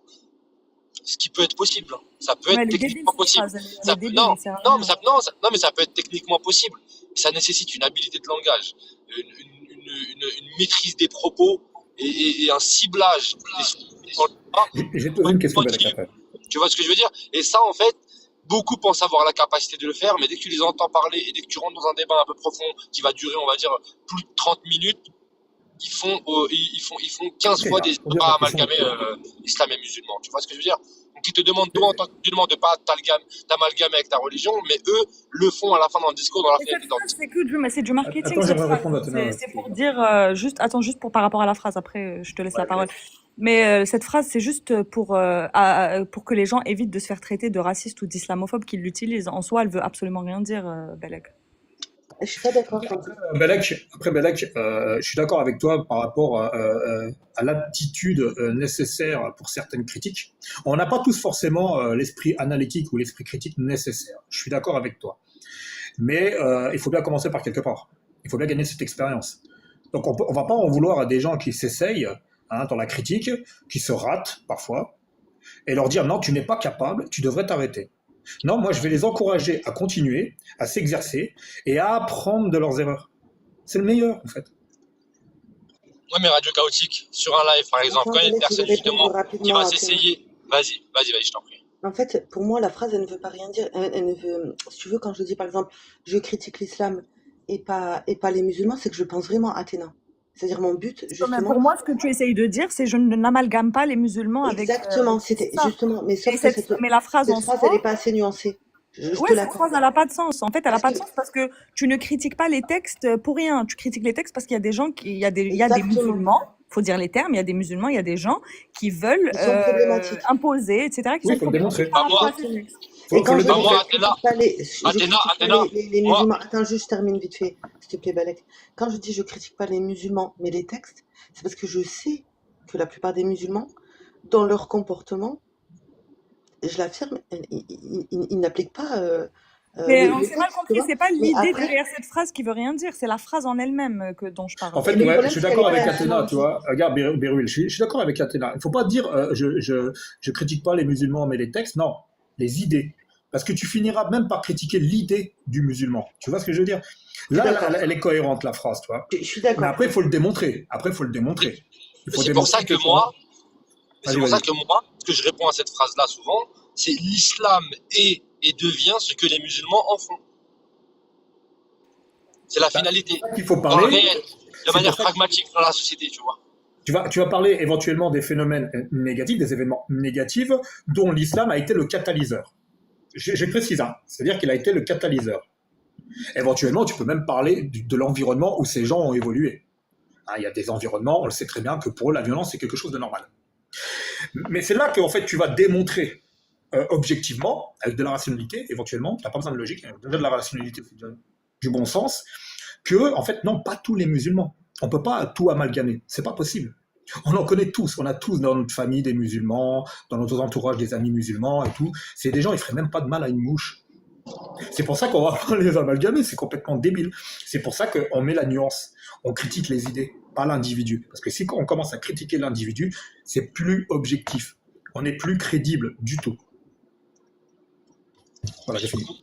Ce qui peut être possible, hein. Ça peut Ouais, être elle est débile, techniquement cette possible. phrase. Elle est débile, elle sert à Non, rien. mais ça peut être techniquement possible. Mais ça nécessite une habileté de langage, une maîtrise des propos et un ciblage des Je vais te poser une question, Belek, après. tu vois ce que je veux dire? Et ça, en fait, beaucoup pensent avoir la capacité de le faire, mais dès que tu les entends parler et dès que tu rentres dans un débat un peu profond qui va durer, on va dire, plus de 30 minutes, ils font 15 Ok, fois là, des pour dire pas ma question. amalgamer islam et musulman. Tu vois ce que je veux dire? Donc ils te demandent, toi, en tant que musulman, de pas t'amalgamer avec ta religion, mais eux le font à la fin dans le discours, dans la Et finalité. cette phrase, c'est du marketing, Attends, cette j'aimerais phrase. répondre à Athéna. C'est pour dire, juste pour par rapport à la phrase, après, je te laisse la parole. Ouais, Mais cette phrase, c'est juste pour que les gens évitent de se faire traiter de raciste ou d'islamophobe qu'ils l'utilisent. En soi, elle veut absolument rien dire, Belek. Je suis pas d'accord quand Belek, je suis d'accord avec toi par rapport à l'aptitude nécessaire pour certaines critiques. On n'a pas tous forcément l'esprit analytique ou l'esprit critique nécessaire. Je suis d'accord avec toi. Mais il faut bien commencer par quelque part. Il faut bien gagner cette expérience. Donc on va pas en vouloir à des gens qui s'essayent dans la critique, qui se ratent parfois, et leur dire non, tu n'es pas capable, tu devrais t'arrêter. Non, moi je vais les encourager à continuer, à s'exercer et à apprendre de leurs erreurs. C'est le meilleur en fait. Ouais, mais radio chaotique, sur un live, par exemple, Attends, quand il y a une Belek, je vais personne, répondre justement, qui rapidement va à Athéna. s'essayer, vas-y, je t'en prie. En fait, pour moi, la phrase, elle ne veut pas rien dire. Elle ne veut, si tu veux, quand je dis par exemple, je critique l'islam et pas les musulmans, c'est que je pense vraiment à Athéna. C'est-à-dire mon but, Mais justement. pour moi, ce que tu essayes de dire, c'est je n'amalgame pas les musulmans avec. Exactement, c'était ça. justement. Mais sauf Et que mais la phrase cette en phrase, soi. elle n'est pas assez nuancée. Je Ouais, te cette l'accorde. phrase, elle n'a pas de sens. En fait, elle n'a Parce pas de que- sens parce que tu ne critiques pas les textes pour rien. Tu critiques les textes parce qu'il y a des gens il y a des Exactement. musulmans, faut dire les termes, il y a des musulmans, il y a des gens qui veulent Ils sont problématiques. imposer, etc., qui Oui, sont faut le démontrer. problématiques par Bah, moi- rapport à ces textes. Et quand le je dis démontrer. moi, je critique pas les, Athéna, les moi- musulmans, attends, juste je termine vite fait, s'il te plaît, Balek. Quand je dis je critique pas les musulmans, mais les textes, c'est parce que je sais que la plupart des musulmans, dans leur comportement, je l'affirme, ils n'appliquent pas Mais les on s'est mal textes, tu compris, vois. c'est pas Mais l'idée après, derrière cette phrase qui veut rien dire, c'est la phrase en elle-même dont je parle. En fait, Mais le ouais, problème, je suis c'est d'accord qu'elle est avec pas Athéna, nuancée. tu vois. Regarde, Beryl, je suis d'accord avec Athéna. Il ne faut pas dire je critique pas les musulmans, mais les textes. Non, les idées. Parce que tu finiras même par critiquer l'idée du musulman. Tu vois ce que je veux dire? Là, d'accord. elle est cohérente, la phrase, tu vois. Je suis Mais d'accord. après, il faut le démontrer. Il faut C'est démontrer pour ça que moi, Vas-y. ce que je réponds à cette phrase-là souvent, c'est l'islam est et devient ce que les musulmans en font. C'est la finalité. Il faut Dans le parler. réel, de manière pragmatique dans la société, tu vois. Tu vas parler éventuellement des phénomènes négatifs, des événements négatifs dont l'islam a été le catalyseur. Je précise, c'est-à-dire qu'il a été le catalyseur. Éventuellement, tu peux même parler de l'environnement où ces gens ont évolué. Il y a des environnements, on le sait très bien, que pour eux, la violence, c'est quelque chose de normal. Mais c'est là qu'en fait, tu vas démontrer objectivement, avec de la rationalité, éventuellement, tu n'as pas besoin de logique, de la rationalité, du bon sens, que, en fait, non, pas tous les musulmans. On ne peut pas tout amalgamer. C'est pas possible. On en connaît tous, on a tous dans notre famille des musulmans, dans notre entourage des amis musulmans et tout. C'est des gens, ils feraient même pas de mal à une mouche. C'est pour ça qu'on va pas les amalgamer, c'est complètement débile. C'est pour ça qu'on met la nuance, on critique les idées, pas l'individu. Parce que si on commence à critiquer l'individu, c'est plus objectif. On n'est plus crédible du tout. Voilà, Mais j'ai du fini. coup,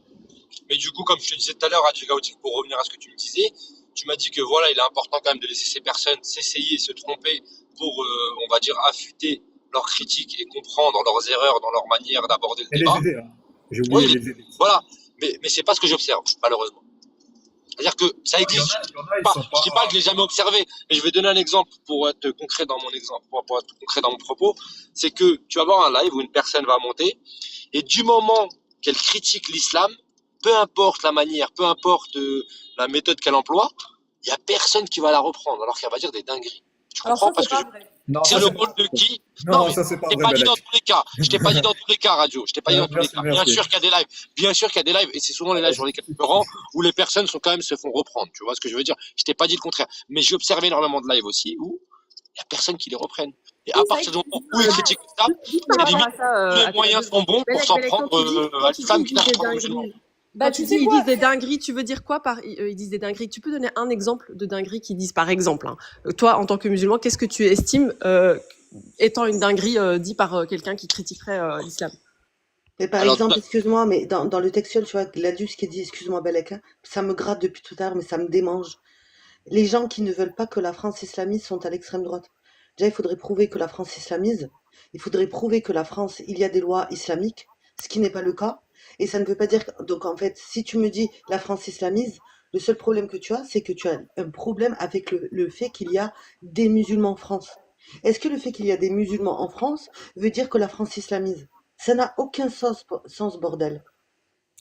mais du coup, comme je te disais tout à l'heure, Radio Chaotique, pour revenir à ce que tu me disais, tu m'as dit que voilà, il est important quand même de laisser ces personnes s'essayer, se tromper pour, on va dire, affûter leurs critiques et comprendre leurs erreurs dans leur manière d'aborder le Et les débat. aider, hein. J'ai Oui, oublié les aider. voilà. Mais c'est pas ce que j'observe, malheureusement. C'est-à-dire que ça Il y en existe. a, il y en a, ils Pas, sont je dis pas que pas. je l'ai jamais observé, mais je vais donner un exemple pour être concret dans mon exemple, pour être concret dans mon propos. C'est que tu vas avoir un live où une personne va monter et du moment qu'elle critique l'islam, peu importe la manière, peu importe la méthode qu'elle emploie, il y a personne qui va la reprendre alors qu'elle va dire des dingueries. Tu Alors comprends? ça, Parce c'est que pas vrai. Non, c'est ça le c'est rôle pas de vrai. qui? Non, Non, mais ça c'est pas je t'ai vrai, pas dit dans Belek. tous les cas. Je t'ai pas dit dans tous les cas, Radio. Je t'ai pas dit dans tous les Merci, cas. Bien merci. sûr qu'il y a des lives. Bien sûr qu'il y a des lives. Et c'est souvent les lives sur lesquels je me rends où les personnes sont quand même se font reprendre. Tu vois ce que je veux dire? Je t'ai pas dit le contraire. Mais j'ai observé énormément de lives aussi où il y a personne qui les reprenne. Et à Oui, ça partir du moment existe. où ils critiquent l'islam, Juste par c'est rapport limite à ça, tous les attends, moyens sont bons pour s'en Belek, prendre à quand tu dis l'islam ils quitte à disent s'en des prendre aux musulmans. dingueries, Bah, quand tu tu sais dis ils quoi? disent des dingueries, tu veux dire quoi par ils disent des dingueries? Tu peux donner un exemple de dinguerie qu'ils disent, par exemple, hein. Toi, en tant que musulman, qu'est-ce que tu estimes étant une dinguerie dit par quelqu'un qui critiquerait l'islam? Mais par Alors, exemple, excuse-moi, mais dans le textuel, tu vois, l'adus qui dit, excuse-moi, Belek, hein, ça me gratte depuis tout à l'heure, mais ça me démange. Les gens qui ne veulent pas que la France islamise sont à l'extrême droite. Déjà, il faudrait prouver que la France islamise. Il faudrait prouver que la France, il y a des lois islamiques, ce qui n'est pas le cas. Et ça ne veut pas dire que... Donc, en fait, si tu me dis la France islamise, le seul problème que tu as, c'est que tu as un problème avec le fait qu'il y a des musulmans en France. Est-ce que le fait qu'il y a des musulmans en France veut dire que la France islamise? Ça n'a aucun sens, bordel.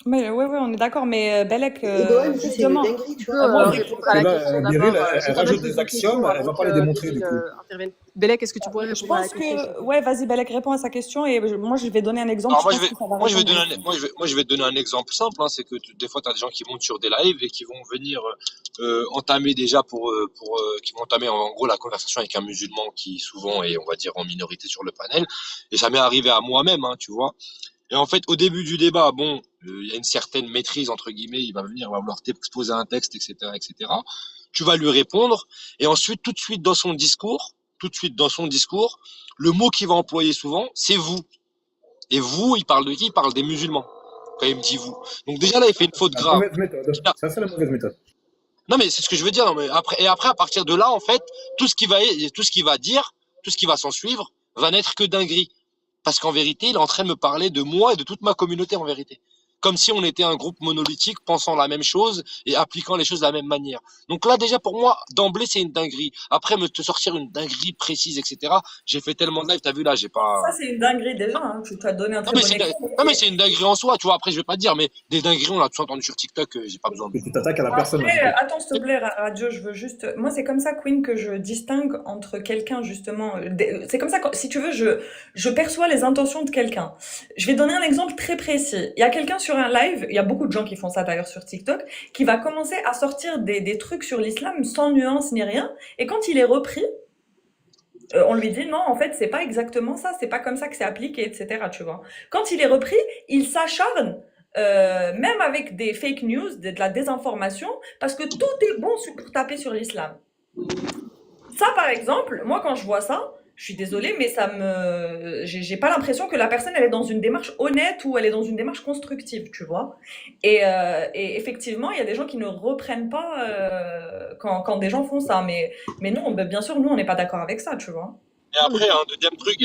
Mais ouais, ouais, on est d'accord. Mais Belek, Et ben, ça, c'est une justement, dinguerie, tu Tu peux vois. moi, répondre à la Et question là, Meryl, d'abord. elle J'ai quand même rajoute posé des une question axiomes, elle avant va pas les démontrer Meryl du coup. intervienne. Belek, est-ce que tu pourrais je répondre à la pense question, s'il te que, plaît? ouais, vas-y, Belek, réponds à sa question et moi, je vais donner un exemple. alors Je pense que ça va moi je vais répondre donner aussi. moi je vais te donner un exemple simple, hein, c'est que des fois tu as des gens qui montent sur des lives et qui vont venir entamer déjà qui vont entamer en gros la conversation avec un musulman qui souvent est, on va dire, en minorité sur le panel. Et ça m'est arrivé à moi-même, hein, tu vois. Et en fait, au début du débat, bon, il y a une certaine maîtrise entre guillemets, il va venir, il va vouloir t'exposer un texte, etc., etc. Tu vas lui répondre et ensuite tout de suite dans son discours, le mot qu'il va employer souvent, c'est vous. Et vous, il parle de qui? Il parle des musulmans. Quand il me dit vous. Donc déjà là, il fait une faute La grave. mauvaise méthode. Ça, c'est la mauvaise méthode. Non mais c'est ce que je veux dire. Non, mais après, à partir de là, en fait, tout ce qu'il va dire, tout ce qui va s'en suivre, va n'être que dinguerie. Parce qu'en vérité, il est en train de me parler de moi et de toute ma communauté en vérité. Comme si on était un groupe monolithique pensant la même chose et appliquant les choses de la même manière. Donc là, déjà, pour moi, d'emblée, c'est une dinguerie. Après, te sortir une dinguerie précise, etc. J'ai fait tellement de live, t'as vu là, j'ai pas... Ça, c'est une dinguerie déjà, hein. Tu as donné un Non très mais, bon exemple. non mais c'est une dinguerie en soi, tu vois, après je vais pas te dire, mais des dingueries on l'a tous entendu sur TikTok, j'ai pas besoin de... Et tu t'attaques à la personne, là, Après, du coup. attends, s'il te plaît, Radio, je veux juste. Moi, c'est comme ça, Queen, que je distingue entre quelqu'un, justement. C'est comme ça, si tu veux, je perçois les intentions de quelqu'un. Je vais donner un exemple très précis. Il y a quelqu'un sur un live, il y a beaucoup de gens qui font ça d'ailleurs sur TikTok, qui va commencer à sortir des trucs sur l'islam sans nuance ni rien. Et quand il est repris, on lui dit non, en fait, c'est pas exactement ça, c'est pas comme ça que c'est appliqué, etc. Tu vois. Quand il est repris, il s'acharne, même avec des fake news, de la désinformation, parce que tout est bon pour taper sur l'islam. Ça, par exemple, moi, quand je vois ça, je suis désolée, mais j'ai pas l'impression que la personne, elle est dans une démarche honnête ou elle est dans une démarche constructive, tu vois. Et effectivement, il y a des gens qui ne reprennent pas quand des gens font ça. Mais non, bien sûr, nous, on n'est pas d'accord avec ça, tu vois. Et après, un deuxième truc,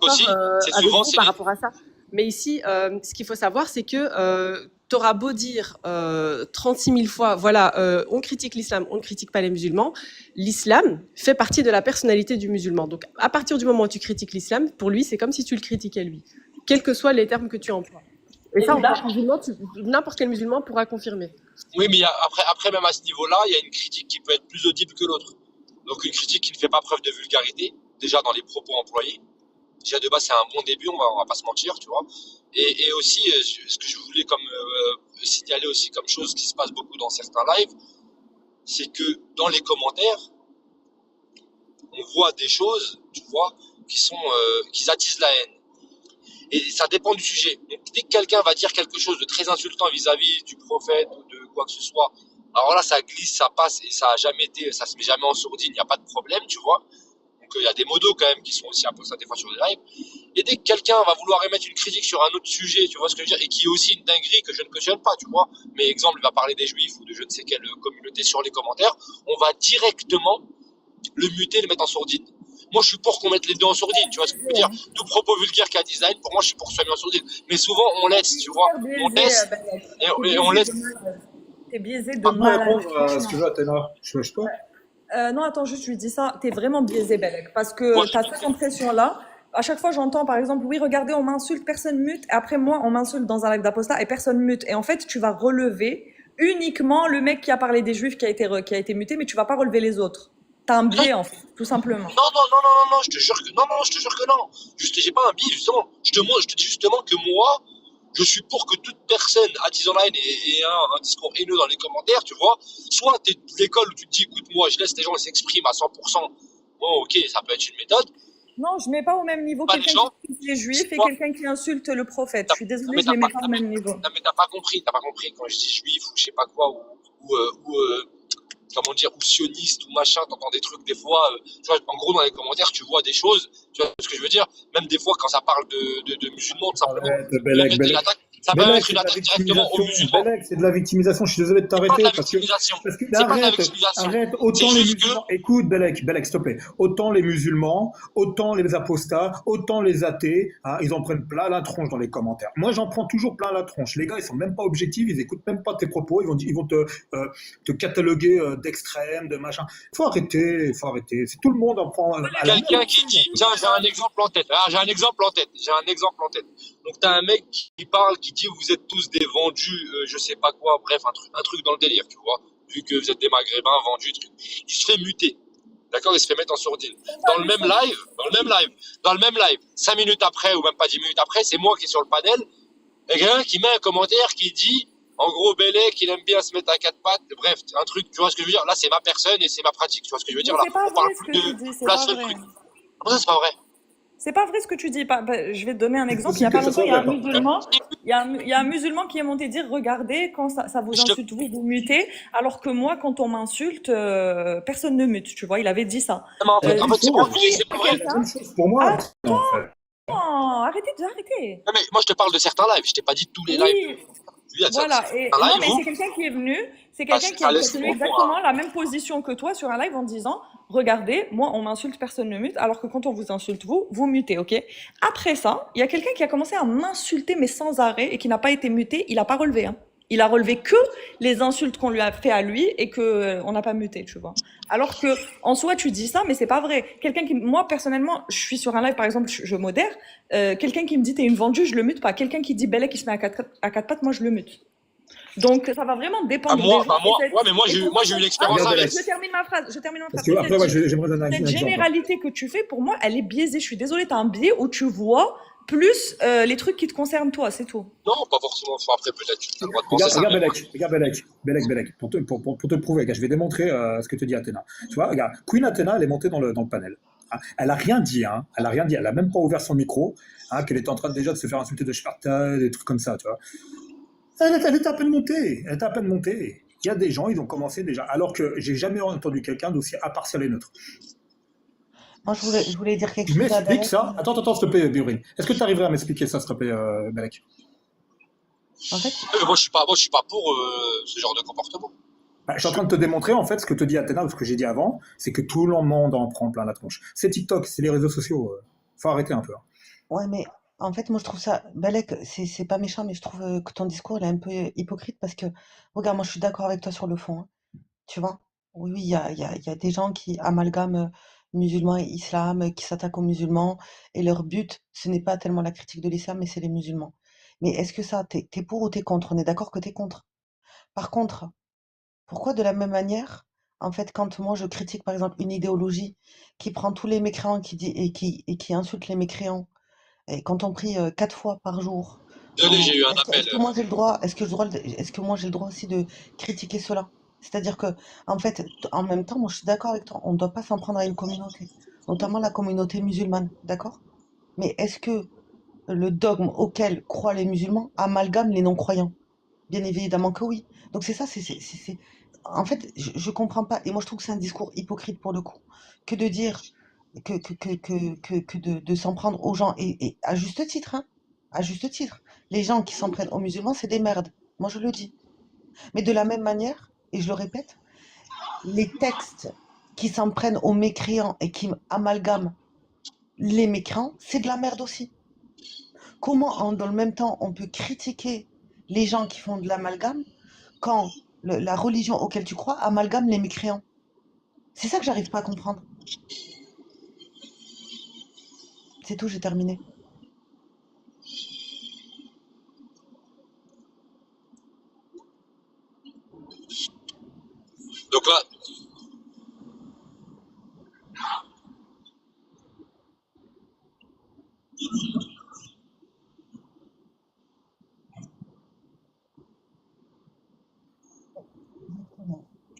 aussi, c'est Avec souvent... vous par rapport à ça. Mais ici, ce qu'il faut savoir, c'est que tu auras beau dire 36 000 fois, voilà, on critique l'islam, on ne critique pas les musulmans. L'islam fait partie de la personnalité du musulman. Donc, à partir du moment où tu critiques l'islam, pour lui, c'est comme si tu le critiquais lui, quels que soient les termes que tu emploies. Et ça, en tant que musulman, n'importe quel musulman pourra confirmer. Oui, mais après, même à ce niveau-là, il y a une critique qui peut être plus audible que l'autre. Donc, une critique qui ne fait pas preuve de vulgarité, déjà dans les propos employés. Déjà, de base, c'est un bon début, on va pas se mentir, tu vois. Et aussi, ce que je voulais signaler aussi comme chose qui se passe beaucoup dans certains lives, c'est que dans les commentaires, on voit des choses, tu vois, qui attisent la haine. Et ça dépend du sujet. Donc, dès que quelqu'un va dire quelque chose de très insultant vis-à-vis du prophète ou de quoi que ce soit, alors là, ça glisse, ça passe et ça a jamais été, ça se met jamais en sourdine, il n'y a pas de problème, tu vois. Donc, il y a des modos quand même qui sont aussi un peu ça des fois sur des lives. Et dès que quelqu'un va vouloir émettre une critique sur un autre sujet, tu vois ce que je veux dire, et qui est aussi une dinguerie que je ne cautionne pas, tu vois. Mais exemple, il va parler des juifs ou de je ne sais quelle communauté sur les commentaires, on va directement le muter, le mettre en sourdine. Moi, je suis pour qu'on mette les deux en sourdine, tu vois ce que je veux dire. Tout propos vulgaire qu'à design, pour moi, je suis pour que ça soit mis en sourdine. Mais souvent, on laisse, tu vois. On laisse, et on laisse. T'es biaisé de Pas pour malade. répondre à ce que je veux, Athéna. Je peux. Non, attends, juste, je lui dis ça. T'es vraiment biaisé, Belek. Parce que Moi, t'as cette impression-là. À chaque fois, j'entends, par exemple, oui, regardez, on m'insulte, personne mute. Et après, moi, on m'insulte dans un live d'Apostat et personne mute. Et en fait, tu vas relever uniquement le mec qui a parlé des juifs qui a été muté, mais tu vas pas relever les autres. T'as un biais, en fait, tout simplement. non, je te jure que non. Juste, j'ai pas un biais, justement. Je te dis justement que moi, je suis pour que toute personne attisant la haine et un discours haineux dans les commentaires, tu vois, soit t'es de l'école où tu te dis, écoute, moi, je laisse les gens s'exprimer à 100%. Bon, ok, ça peut être une méthode. Non, je mets pas au même niveau Pas les quelqu'un gens. qui insulte les juifs et Soit- quelqu'un qui insulte le prophète. Je suis Non, désolée, mais je les t'as mets pas- pas au même niveau. Non, mais t'as pas compris quand je dis juif ou je sais pas quoi, ou comment dire, ou sioniste ou machin, t'entends des trucs des fois, tu vois, en gros dans les commentaires tu vois des choses, tu vois ce que je veux dire, même des fois quand ça parle de musulmans tout simplement, Arrête, ils vont Belek, mettre une Belek. attaque, ça peut Belek, mettre c'est une de la attaque directement aux victimisation. musulmans. Belek, c'est de la victimisation. Je suis désolé de C'est pas de t'arrêter la parce que victimisation, c'est c'est pas de la arrête, victimisation, arrête. c'est Autant les juste que musulmans. Écoute, Belek, s'il te plaît. Autant les musulmans, autant les apostats, autant les athées, hein, ils en prennent plein la tronche dans les commentaires. Moi, j'en prends toujours plein la tronche. Les gars, ils sont même pas objectifs, ils écoutent même pas tes propos, ils vont te cataloguer d'extrême, de machin. Faut arrêter. C'est tout le monde en prend à la quelqu'un qui dit, tiens, j'ai un exemple en tête. J'ai un exemple en tête. Donc, t'as un mec qui parle, qui dit, vous êtes tous des vendus, je sais pas quoi, bref, un truc dans le délire, tu vois. Vu que vous êtes des maghrébins, vendus, truc. Il se fait muter. D'accord? Il se fait mettre en sourdine. Dans le même live, 5 minutes après, ou même pas 10 minutes après, c'est moi qui est sur le panel. Et quelqu'un qui met un commentaire qui dit, en gros, Belek, il aime bien se mettre à quatre pattes. Bref, un truc, tu vois ce que je veux dire? Là, c'est ma personne et c'est ma pratique. Tu vois ce que je veux dire? Mais Là, c'est pas on parle vrai ce plus que tu de dis, c'est place pas de vrai. truc. Comment ça, c'est pas vrai? C'est pas vrai ce que tu dis. Je vais te donner un exemple. Il y possible a pas que ça longtemps, soit il y a un vrai, musulman, il y a un musulman qui est monté dire, regardez, quand ça vous Je te- insulte, vous mutez, alors que moi, quand on m'insulte, personne ne mute, tu vois. Il avait dit ça. Non, mais en fait, c'est pas vrai, Aujourd'hui, c'est pas vrai. C'est la même chose pour moi. Non, en fait. arrêtez. Non, mais moi, je te parle de certains lives. Je t'ai pas dit de tous les lives. Oui, Il y a ça, voilà. c'est Et un non, live mais où, c'est quelqu'un qui est venu, c'est ah, quelqu'un qui a tenu laisse-moi exactement voir. la même position que toi sur un live en disant, regardez, moi, on m'insulte, personne ne mute, alors que quand on vous insulte, vous mutez, ok? Après ça, il y a quelqu'un qui a commencé à m'insulter, mais sans arrêt, et qui n'a pas été muté, il n'a pas relevé, hein. Il a relevé que les insultes qu'on lui a fait à lui et que on n'a pas muté, tu vois. Alors que en soi, tu dis ça, mais c'est pas vrai. Quelqu'un qui, moi personnellement, je suis sur un live, par exemple, je modère. Quelqu'un qui me dit t'es une vendue, je le mute pas. Quelqu'un qui dit Belek qui se met à quatre pattes, moi je le mute. Donc ça va vraiment Ah, dépendre des moi, gens. bah, moi, Et cette- ouais, mais moi, et j'ai pour eu moi, l'expérience Regarde, avec. Alex. je termine ma phrase. Parce que après, ouais, j'aimerais donner un Cette exemple. généralité que tu fais, pour moi, elle est biaisée. Je suis désolée, tu as un biais où tu vois plus les trucs qui te concernent toi, c'est tout. Non, pas forcément. Enfin, après, peut-être, tu as le droit de penser Regarde, ça. regarde Belek, pour te le prouver, gars, je vais démontrer ce que te dit Athéna. Tu vois, regarde, Queen Athéna, elle est montée dans le panel. Hein. Elle a rien dit, elle a même pas ouvert son micro, hein, qu'elle était en train déjà de se faire insulter de Sparta, des trucs comme ça, tu vois. Elle était à peine montée, Il y a des gens, ils ont commencé déjà, alors que j'ai jamais entendu quelqu'un d'aussi impartial et neutre. Moi, je voulais dire quelque Tu chose à m'expliques Belek. ça? Attends, s'il te plaît, Biorine. Est-ce que tu arriverais à m'expliquer ça, s'il te plaît, Belek? En fait, Moi, je suis pas pour ce genre de comportement. Bah, je suis en train de te démontrer, en fait, ce que te dit Athéna, ou ce que j'ai dit avant, c'est que tout le monde en prend plein la tronche. C'est TikTok, c'est les réseaux sociaux. Faut arrêter un peu. ouais, mais en fait, moi, je trouve ça, Belek, c'est pas méchant, mais je trouve que ton discours, il est un peu hypocrite parce que, regarde, moi, je suis d'accord avec toi sur le fond, hein, tu vois. Oui, il y a des gens qui amalgament musulmans et islam, qui s'attaquent aux musulmans, et leur but, ce n'est pas tellement la critique de l'islam, mais c'est les musulmans. Mais est-ce que ça, t'es pour ou t'es contre? On est d'accord que t'es contre. Par contre, pourquoi de la même manière, en fait, quand moi je critique par exemple une idéologie qui prend tous les mécréants et qui insulte les mécréants, et quand on prie 4 fois par jour, Désolé, j'ai eu un appel. est-ce que moi j'ai le droit, est-ce que moi j'ai le droit aussi de critiquer cela? C'est-à-dire que, en fait, en même temps, moi je suis d'accord avec toi, on ne doit pas s'en prendre à une communauté, notamment la communauté musulmane, d'accord? Mais est-ce que le dogme auquel croient les musulmans amalgame les non-croyants? Bien évidemment que oui. Donc c'est ça, En fait, je comprends pas. Et moi, je trouve que c'est un discours hypocrite pour le coup. Que de dire que de s'en prendre aux gens, et à juste titre, hein, à juste titre. Les gens qui s'en prennent aux musulmans, c'est des merdes. Moi, je le dis. Mais de la même manière, et je le répète, les textes qui s'en prennent aux mécréants et qui amalgament les mécréants, c'est de la merde aussi. Comment, dans le même temps, on peut critiquer les gens qui font de l'amalgame quand la religion auquel tu crois amalgame les mécréants? C'est ça que j'arrive pas à comprendre. C'est tout, j'ai terminé. Donc là,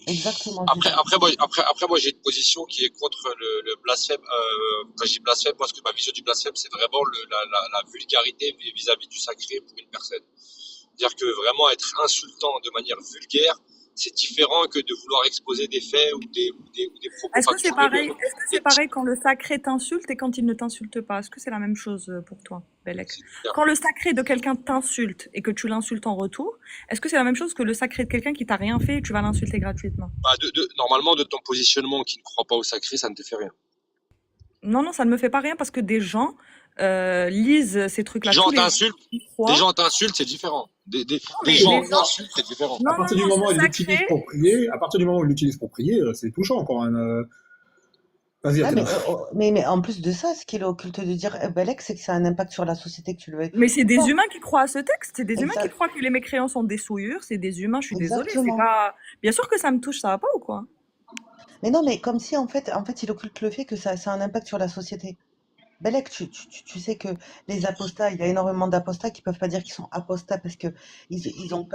Exactement, après, moi, j'ai une position qui est contre le blasphème. Quand je dis blasphème, moi, ma vision du blasphème, c'est vraiment la vulgarité vis-à-vis du sacré pour une personne. C'est-à-dire que vraiment être insultant de manière vulgaire, c'est différent que de vouloir exposer des faits ou des propos Est-ce que c'est factuels. pareil, est-ce que c'est pareil quand le sacré t'insulte et quand il ne t'insulte pas? Est-ce que c'est la même chose pour toi, Bellec? Quand le sacré de quelqu'un t'insulte et que tu l'insultes en retour, est-ce que c'est la même chose que le sacré de quelqu'un qui t'a rien fait et tu vas l'insulter gratuitement? Bah, normalement, de ton positionnement qui ne croit pas au sacré, ça ne te fait rien. Non, non, ça ne me fait pas rien parce que des gens lisent ces trucs-là Des tous gens les jours. t'insultent, Ils croient. des gens t'insultent, c'est différent. Des mais gens les gens. t'insultent, c'est différent. Non, À partir non, du non, moment où ce il l'utilise sacré. pour prier, à partir du moment où il l'utilise pour prier, c'est touchant quand même. Vas-y, Ah, mais, Athéna. mais en plus de ça, ce qu'il est occulte de dire, Belek, c'est que ça a un impact sur la société, que tu le veuilles. Mais c'est des Non, humains qui croient à ce texte, c'est des humains qui exact, croient que les mécréants sont des souillures, c'est des humains, je suis désolée, c'est exactement. pas. Bien sûr que ça me touche, ça va pas ou quoi? Mais non, mais comme si, en fait, il occulte le fait que ça a un impact sur la société. Belek, tu sais que les apostats, il y a énormément d'apostats qui peuvent pas dire qu'ils sont apostats parce que ils ont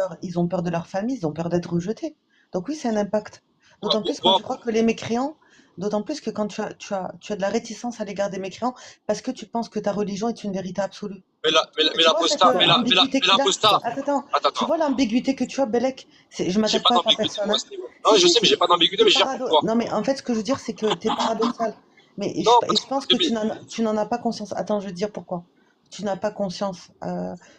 peur de leur famille, ils ont peur d'être rejetés. Donc oui, c'est un impact. D'autant plus quand Moi, tu crois que les mécréants, d'autant plus que quand tu as de la réticence à l'égard des mécréants parce que tu penses que ta religion est une vérité absolue. mais Tu vois cette l'apostat, ambiguïté qu'il a? l'apostat. Attends, tu Attends. vois l'ambiguïté que tu as, Belek? Je J'ai m'attaque pas pas à ta d'ambiguïté personne, moi à hein. ce niveau. Non, Si, je si, sais, mais j'ai pas d'ambiguïté, mais je veux dire pourquoi. Non, mais en fait, ce que je veux dire, c'est que tu es paradoxal. Mais Non, et parce je pense que que tu n'en as pas conscience. Attends, je vais te dire pourquoi. Tu n'as pas conscience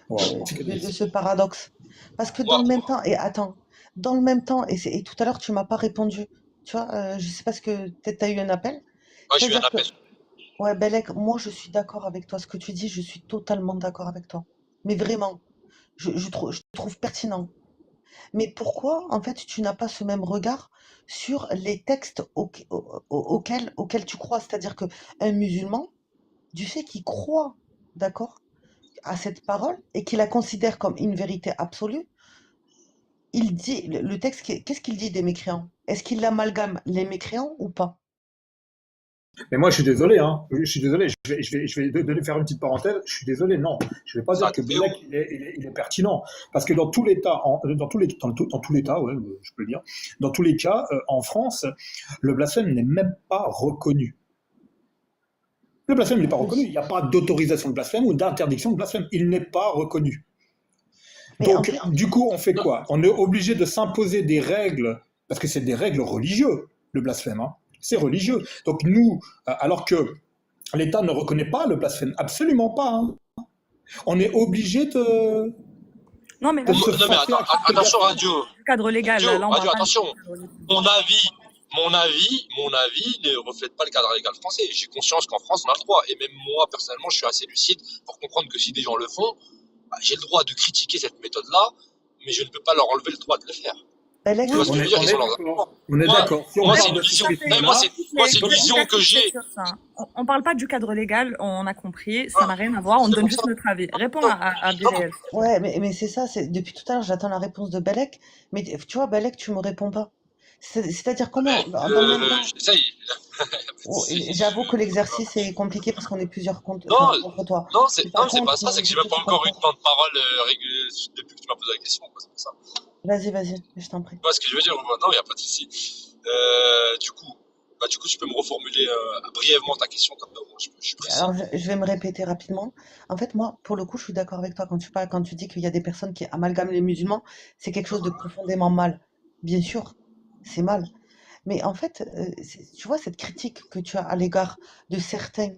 Wow. de ce paradoxe. Parce que dans moi, le même temps, et attends, dans le même temps, et tout à l'heure, tu m'as pas répondu. Tu vois, je sais pas ce que peut-être tu as eu un appel. moi, j'ai eu un C'est-à-dire que, appel. ouais, Belek, moi, je suis d'accord avec toi. Ce que tu dis, je suis totalement d'accord avec toi. Mais vraiment, je trouve pertinent. Mais pourquoi, en fait, tu n'as pas ce même regard sur les textes auxquels tu crois? C'est-à-dire que un musulman, du fait qu'il croit, d'accord, à cette parole et qu'il la considère comme une vérité absolue, il dit, le texte, qu'est-ce qu'il dit des mécréants? Est-ce qu'il amalgame les mécréants ou pas? Mais moi, je suis désolé, hein. Je suis désolé. Je vais faire une petite parenthèse. Je suis désolé, non. Je vais pas dire Ça, que Théo. Bellec il est pertinent, parce que dans tout l'État, dans tout l'État, ouais, je peux le dire, dans tous les cas, en France, le blasphème n'est même pas reconnu. Le blasphème n'est pas reconnu. Il n'y a pas d'autorisation de blasphème ou d'interdiction de blasphème. Il n'est pas reconnu. Mais en Donc, fait, du coup, on fait quoi? On est obligé de s'imposer des règles, parce que c'est des règles religieuses, le blasphème, hein. C'est religieux. Donc nous, alors que l'État ne reconnaît pas le blasphème, absolument pas, hein. On est obligé Non, mais de là, se Non, mais forcer à accepter le attention, blasphème. Radio. du cadre légal, Radio, là, on Radio, parle pas attention. du cadre légal. Mon avis ne reflète pas le cadre légal français. J'ai conscience qu'en France, on a le droit. Et même moi, personnellement, je suis assez lucide pour comprendre que si des gens le font, bah, j'ai le droit de critiquer cette méthode-là, mais je ne peux pas leur enlever le droit de le faire. Belek, Tu vois ce On que je veux est, dire? on Ils est ont leurs d'accord. arguments. On est Moi, d'accord. Si on moi, c'est parle une de vision. cette Mais là moi, c'est une vision que j'ai. On parle pas du cadre légal, on a compris, ça n'a rien à voir, on C'est donne pour juste ça. notre avis. Réponds Non, à non, Biréel. ouais, mais c'est ça, depuis tout à l'heure, j'attends la réponse de Belek, mais tu vois, Belek, tu me réponds pas. C'est-à-dire comment, dans le même temps, j'essaye. et j'avoue que l'exercice est compliqué parce qu'on est plusieurs Non, contre toi. non, Mais par c'est pas contre, ça, c'est que j'ai je même pas te encore eu de comprends. temps de parole régulier depuis que tu m'as posé la question, quoi, c'est pour ça. Vas-y, je t'en prie. Tu vois ce que je veux dire? Non, il n'y a pas de souci. Du coup, du coup, tu peux me reformuler brièvement ta question, comme ça, moi, je suis précis. Alors, je vais me répéter rapidement. En fait, moi, pour le coup, je suis d'accord avec toi quand tu parles, quand tu dis qu'il y a des personnes qui amalgament les musulmans, c'est quelque chose de profondément mal. Bien sûr, c'est mal. Mais en fait, tu vois, cette critique que tu as à l'égard de certains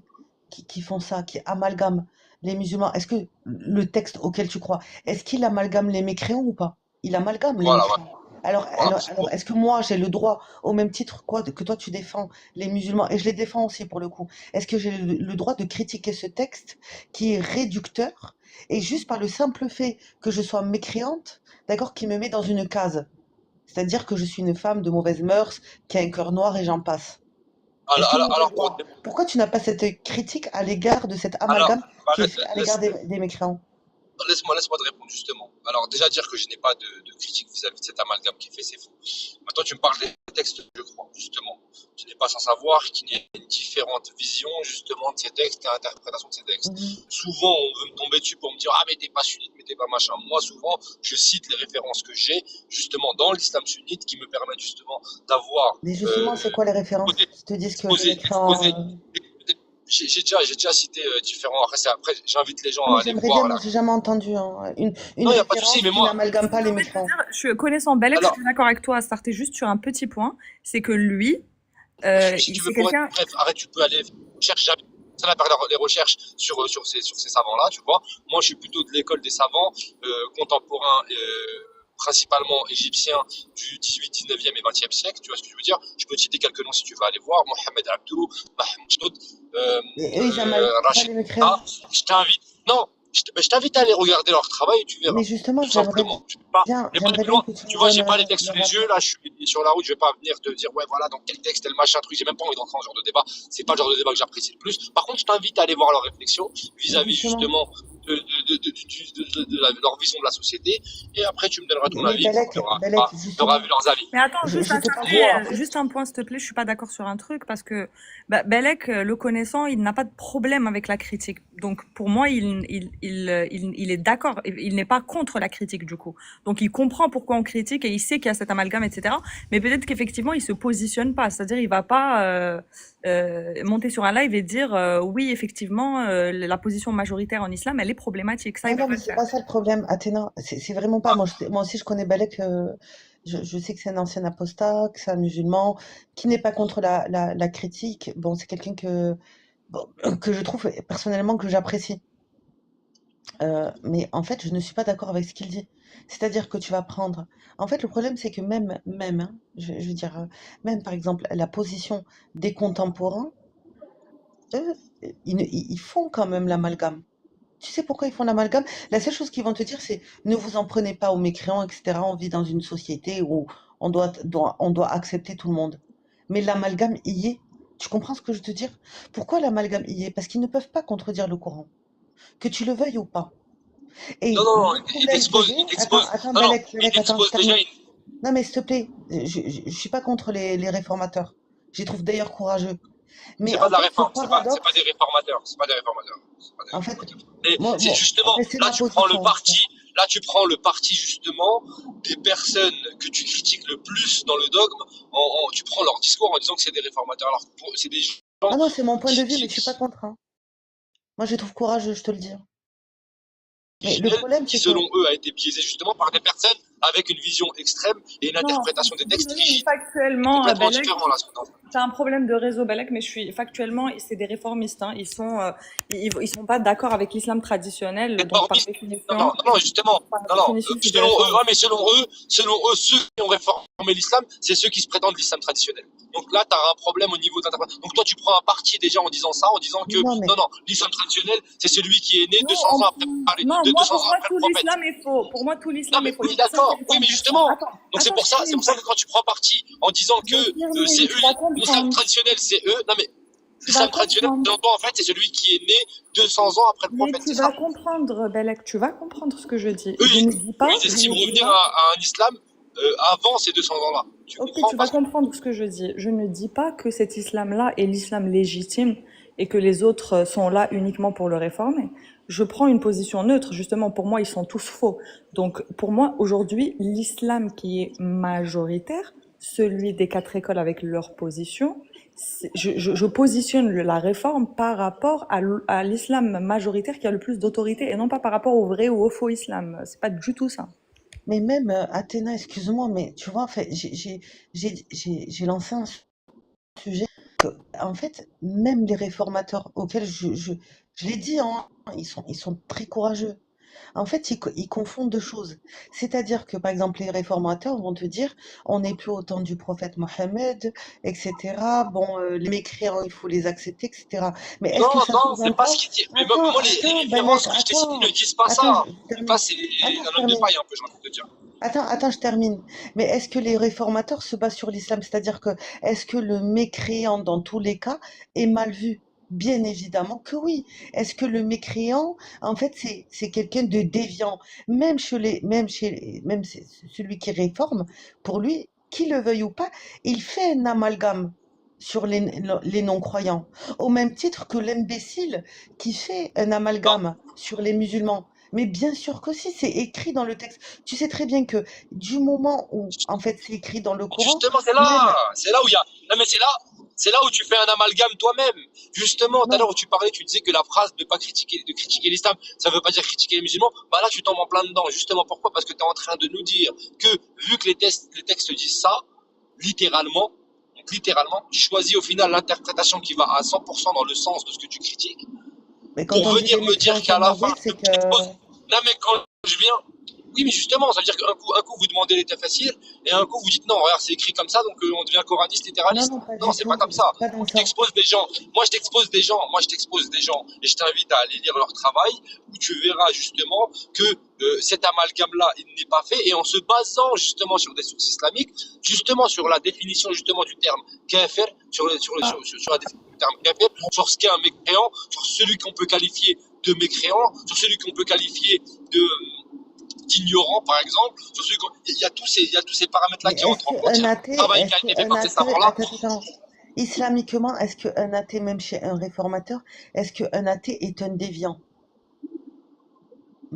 qui font ça, qui amalgament les musulmans, est-ce que le texte auquel tu crois, est-ce qu'il amalgame les mécréants ou pas? Il amalgame les Voilà, voilà, mécréants. Alors, voilà, alors, alors, est-ce que moi, j'ai le droit, au même titre quoi, que toi, tu défends les musulmans, et je les défends aussi pour le coup, est-ce que j'ai le droit de critiquer ce texte qui est réducteur, et juste par le simple fait que je sois mécréante, d'accord, qui me met dans une case? C'est-à-dire que je suis une femme de mauvaise mœurs, qui a un cœur noir et j'en passe. Est-ce Alors, que moi j'ai le alors, droit? Pourquoi tu n'as pas cette critique à l'égard de cet alors, amalgame bah, qui est fait à l'égard des mécréants? laisse-moi te répondre justement. Alors déjà dire que je n'ai pas de critique vis-à-vis de cet amalgame qui est fait, c'est faux. Maintenant tu me parles des textes, je crois, justement. Tu n'es pas sans savoir qu'il y a une différente vision justement de ces textes et interprétation de ces textes. Mhm. Souvent on veut me tomber dessus pour me dire ah mais t'es pas sunnite, mais t'es pas machin. Moi souvent je cite les références que j'ai justement dans l'islam sunnite qui me permettent justement d'avoir Mais justement, c'est quoi les références exposé, qui te disent que les exposé. mécréants... J'ai déjà cité différents. Après, j'invite les gens Non, à mais aller j'aimerais bien, voir moi là. j'ai jamais entendu hein, une Non, il n'y a pas de souci, référence mais qui moi, n'amalgame Je pas me les permets de te mécréants. dire, connaissant Belek, je alors, suis d'accord avec toi, Sarté, juste sur un petit point, c'est que lui, si tu veux, c'est pour être quelqu'un. bref, arrête, tu peux aller chercher jamais. Ça n'a pas les recherches sur ces savants-là, tu vois. Moi, je suis plutôt de l'école des savants contemporains, principalement égyptiens du 18, 19e et 20e siècle, tu vois ce que je veux dire. Je peux te citer quelques noms si tu veux aller voir. Mohamed Abdou, Mahmoud Choud, Et eux, ils amalgament pas Rachid. les mécréants. Je t'invite, non, je t'invite à aller regarder leur travail et tu verras. Mais justement, Tout simplement. Je vais pas aller j'aimerais plus bien loin. que tu Tu me vois, donnes j'ai pas les textes sous leur les yeux, rapport. là, je suis sur la route, je vais pas venir te dire, ouais, voilà, dans quel texte, tel machin, truc, j'ai même pas envie d'entrer dans ce genre de débat. C'est pas le genre de débat que j'apprécie le plus. Par contre, je t'invite à aller voir leurs réflexions Mais vis-à-vis, justement, justement, de leur vision de la société. Et après, tu me donneras ton mais avis quand tu Belek, auras justement, vu leurs avis. Mais attends, juste je à te parle Sarté, Moi, en fait. juste un point, s'il te plaît, je suis pas d'accord sur un truc, parce que Belek, le connaissant, il n'a pas de problème avec la critique. Donc pour moi, il est d'accord, il n'est pas contre la critique du coup. Donc il comprend pourquoi on critique et il sait qu'il y a cet amalgame, etc. Mais peut-être qu'effectivement, il se positionne pas, c'est-à-dire il va pas monter sur un live et dire oui, effectivement, la position majoritaire en islam, elle est problématique. Ça, Non, il va non, pas mais le c'est faire. pas ça le problème, Athéna. C'est vraiment pas. ah, Moi aussi, je connais Balek. Je sais que c'est un ancien apostat, que c'est un musulman, qui n'est pas contre la critique. Bon, c'est quelqu'un bon, que je trouve personnellement que j'apprécie. Mais en fait, je ne suis pas d'accord avec ce qu'il dit. C'est-à-dire que tu vas prendre. En fait, le problème, c'est que même, hein, je veux dire, même par exemple, la position des contemporains, eux, ils font quand même l'amalgame. Tu sais pourquoi ils font l'amalgame? La seule chose qu'ils vont te dire, c'est ne vous en prenez pas aux mécréants, etc. On vit dans une société où on doit accepter tout le monde. Mais l'amalgame y est. Tu comprends ce que je veux te dire? Pourquoi l'amalgame y est? Parce qu'ils ne peuvent pas contredire le Coran, que tu le veuilles ou pas. non, Et non, non, le problème que j'ai, attends, non, non, il Belek, attends, je expose déjà termine. une. Non, mais s'il te plaît, je suis pas contre les réformateurs. Je les trouve d'ailleurs courageux. Mais C'est pas en de la fait, ce réforme, c'est pas des paradoxe, réformateurs, c'est pas des réformateurs, c'est pas des en fait, réformateurs. Et c'est moi, justement, mais c'est là ma tu prends le position, en tout cas. parti, là tu prends le parti justement des personnes que tu critiques le plus dans le dogme, tu prends leur discours en disant que c'est des réformateurs, alors que c'est des gens Ah non, c'est mon point de qui, vue, mais je suis pas qui, contre, hein. Moi, je les trouve courageux, je te le dis. Mais le originel, problème, qui c'est que selon eux a été biaisé justement par des personnes avec une vision extrême et une Non, interprétation des textes désolée, mais rigide. C'est factuellement, complètement Belek, différent là. Ce que t'es en train de dire. t'as un problème de réseau, Belek, mais factuellement, c'est des réformistes. Hein. Ils sont pas d'accord avec l'islam traditionnel, donc par Réformistes, définition, non, justement, par non, non, définition, c'est des selon eux, ouais, réformistes. mais selon eux, ceux qui ont réformé l'islam, c'est ceux qui se prétendent l'islam traditionnel. Donc là, tu as un problème au niveau d'interprétation. Donc toi, tu prends un parti déjà en disant ça, en disant que non, mais non, l'islam traditionnel, c'est celui qui est né Nous, 200 ans après, non, de moi, 200 pour ans moi, après le tout prophète. l'islam est faux. Pour moi, tout Non, l'islam est mais faux. oui, Les personnes qui d'accord, oui, réforment mais personne. justement. Attends, Donc c'est attends, pour ça, je termine. que quand tu prends parti en disant que Je c'est termine, eux, tu vas l'islam comprendre. traditionnel, c'est eux. Non, mais Tu vas l'islam traditionnel, comprendre. selon toi, en fait, c'est celui qui est né 200 ans après le Mais prophète, tu c'est vas ça? comprendre, Belek, tu vas comprendre ce que je dis. Eux, Je ne dis pas, ils je estiment ne dis revenir pas. à un islam avant ces 200 ans-là. Tu Ok, comprends? tu vas Parce que comprendre ce que je dis. Je ne dis pas que cet islam-là est l'islam légitime et que les autres sont là uniquement pour le réformer. je prends une position neutre. Justement, pour moi, ils sont tous faux. Donc, pour moi, aujourd'hui, l'islam qui est majoritaire, celui des 4 écoles avec leur position, je positionne la réforme par rapport à l'islam majoritaire qui a le plus d'autorité et non pas par rapport au vrai ou au faux islam. C'est pas du tout ça. Mais même, Athéna, excuse-moi, mais tu vois, en fait, j'ai lancé un sujet que, en fait, même les réformateurs auxquels je l'ai dit, hein, ils sont très courageux. En fait, ils confondent deux choses. C'est-à-dire que, par exemple, les réformateurs vont te dire, on n'est plus au temps du prophète Mohammed, etc. Bon, les mécréants, il faut les accepter, etc. Mais est-ce Non, que ça non, c'est sous-entend... pas ce qu'ils disent. Mais Attends, moi, les attends, références Balek, que je t'ai citées attends, ne disent pas attends, ça. je C'est pas, termine. c'est Attends, je un homme de termine. paille un peu, j'ai envie de te dire. Attends, je termine. Mais est-ce que les réformateurs se basent sur l'islam? C'est-à-dire que, est-ce que le mécréant, dans tous les cas, est mal vu? Bien évidemment que oui. Est-ce que le mécréant, en fait, c'est quelqu'un de déviant? Même celui qui réforme, pour lui, qu'il le veuille ou pas, il fait un amalgame sur les non-croyants. Au même titre que l'imbécile qui fait un Non, amalgame sur les musulmans. Mais bien sûr que si, c'est écrit dans le texte. Tu sais très bien que du moment où, en fait, c'est écrit dans le Coran, justement, même, c'est là où il y a. Non, mais c'est là où tu fais un amalgame toi-même. Justement, tout à non, l'heure où tu parlais, tu disais que la phrase de pas critiquer, de critiquer l'islam, ça veut pas dire critiquer les musulmans. Bah là, tu tombes en plein dedans. Justement, pourquoi? Parce que tu es en train de nous dire que, vu que les textes disent ça, littéralement, donc littéralement, tu choisis au final l'interprétation qui va à 100% dans le sens de ce que tu critiques, mais quand pour on dit venir les me dire mécréants qu'à sont la fin, mauvais, c'est que... non mais quand je viens, oui mais justement, ça veut dire un coup vous demandez l'état facile, et un coup vous dites non, regarde c'est écrit comme ça, donc on devient coraniste, Non, littéraliste. non, pas Non, du c'est pas tout. comme ça. C'est pas dans Moi je ça. t'expose des gens, et je t'invite à aller lire leur travail, où tu verras justement que cet amalgame-là, il n'est pas fait, et en se basant justement sur des sources islamiques, justement sur la définition justement du terme kafir, Ah, sur la définition du terme kafir, sur ce qu'est un mécréant, sur celui qu'on peut qualifier de mécréant, sur celui qu'on peut qualifier de d'ignorant par exemple, sur celui il y a tous ces paramètres-là mais qui rentrent en compte, il y a un travail qui a été fait par ces savants-là. attends, islamiquement, est-ce qu'un athée, même chez un réformateur, est-ce qu'un athée est un déviant?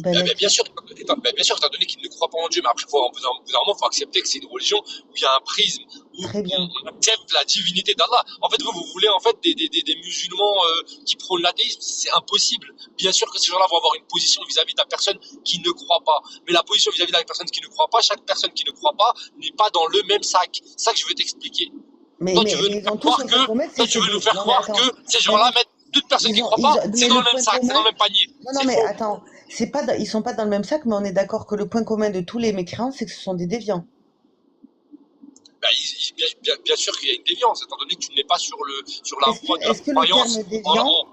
Mais Belek, bien sûr, étant donné qu'ils ne croient pas en Dieu, mais après, au bout d'un moment, il faut accepter que c'est une religion où il y a un prisme, où très bien. on accepte la divinité d'Allah. En fait, vous voulez en fait des musulmans qui prônent l'athéisme, c'est impossible. Bien sûr que ces gens-là vont avoir une position vis-à-vis de la personne qui ne croit pas. Mais la position vis-à-vis de la personne qui ne croit pas, chaque personne qui ne croit pas n'est pas dans le même sac. C'est ça que je veux t'expliquer. Toi, tu veux nous Mais ils faire ont tous croire un point commun, toi, c'est tu c'est veux nous des... faire Non, mais croire attends, que ces gens-là Belek, mettent toute personne qui ne croit pas, c'est mais dans le le même point sac, c'est commun... dans le même panier. Non, C'est mais faux. attends, c'est pas, ils sont pas dans le même sac, mais on est d'accord que le point commun de tous les mécréants, c'est que ce sont des déviants. Bah, bien sûr qu'il y a une déviance, étant donné que tu n'es pas sur la voie de la Est-ce que le croyance. terme déviant,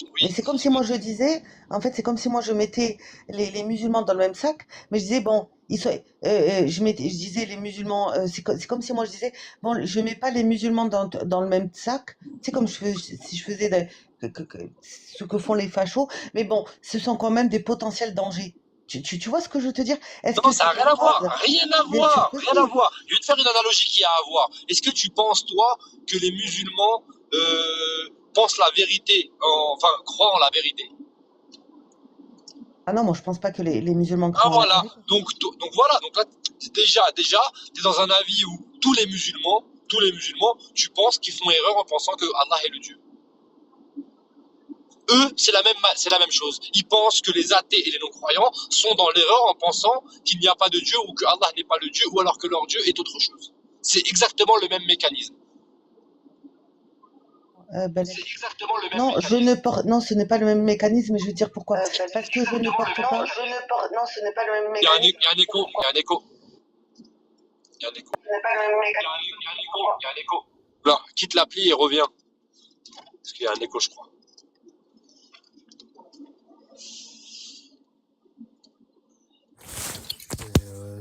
mais Oui, c'est comme si moi je disais, en fait, c'est comme si moi je mettais les musulmans dans le même sac, mais je disais, bon, je disais les musulmans, c'est comme si moi je disais, bon, je mets pas les musulmans dans le même sac, c'est comme si je faisais ce que font les fachos, mais bon, ce sont quand même des potentiels dangers. Tu vois ce que je veux te dire? Est-ce non, que ça n'a cette rien à voir, phrase, rien à bien sûr voir, que rien à si, voir. Je vais te faire une analogie qui a à voir. Est-ce que tu penses, toi, que les musulmans pensent la vérité, enfin, croient en la vérité? ah non, moi je pense pas que les musulmans Ah croient en la voilà, vérité. donc voilà, donc là, déjà, tu es dans un avis où tous les musulmans, tu penses qu'ils font erreur en pensant que Allah est le Dieu. Eux, c'est la même chose. Ils pensent que les athées et les non-croyants sont dans l'erreur en pensant qu'il n'y a pas de Dieu ou que Allah n'est pas le Dieu ou alors que leur Dieu est autre chose. C'est exactement le même mécanisme. C'est Belek. exactement le même Non, mécanisme. non, ce n'est pas le même mécanisme, mais je veux dire pourquoi. Parce que je ne porte pas. Non, ce n'est pas le même Il y a mécanisme. il y a un écho, il y a un écho, il y a un écho, Ce n'est pas le même il y a mécanisme. un écho, il y a un écho. Là, quitte l'appli et reviens. Parce qu'il y a un écho, je crois.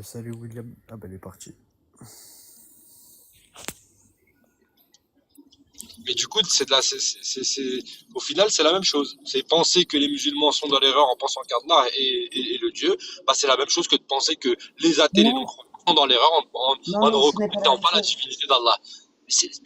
Salut William. Ah bah elle est partie. Mais du coup, au final, c'est la même chose. C'est penser que les musulmans sont dans l'erreur en pensant qu'Allah est le Dieu. Bah, c'est la même chose que de penser que les athées, les Non, non-croyants sont dans l'erreur en ne non, ce n'est pas la reconnaissant même pas la chose. divinité d'Allah. Non,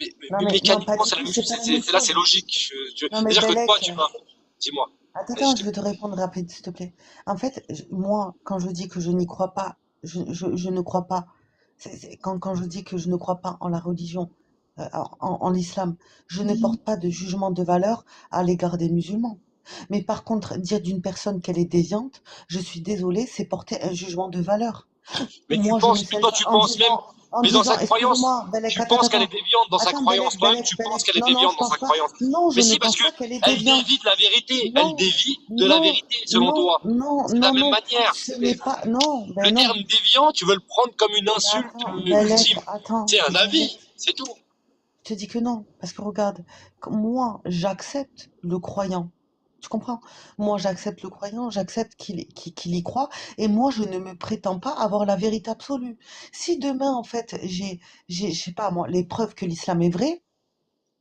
Mais mais non, pas mécaniquement, du c'est la tout, même c'est chose. pas la même Là, chose. c'est logique. Non, mais C'est-à-dire que toi, Belek, tu vas. Dis-moi. Attends, je vais te répondre rapide, s'il te plaît. En fait, moi, quand je dis que je n'y crois pas, je ne crois pas. Quand je dis que je ne crois pas en la religion, en l'islam, je ne porte pas de jugement de valeur à l'égard des musulmans. Mais par contre, dire d'une personne qu'elle est déviante, je suis désolée, c'est porter un jugement de valeur. Mais Moi, je ne sais toi, pas, tu penses même, en mais dans disant, sa croyance, excuse-moi, Belek, tu attends, penses qu'elle est attends, déviante dans sa attends, croyance. Belek, Toi-même, Belek, tu penses Belek, qu'elle est non, non, déviante je dans pense sa pas, croyance. non, je Mais ne si, parce pense que pas qu'elle est elle déviante. dévie de la vérité. Elle Non, dévie de la non, vérité, selon non, toi. non, C'est de la non, même non, manière. ce n'est pas, non, Le ben non. terme déviant, tu veux le prendre comme une Mais insulte attends, ultime. Belek, attends, C'est un Belek, avis, c'est tout. je te dis que non, parce que regarde, moi, j'accepte le croyant. Tu comprends? Moi, j'accepte le croyant, j'accepte qu'il y croit, et moi, je ne me prétends pas avoir la vérité absolue. Si demain, en fait, je sais pas, moi, les preuves que l'islam est vrai,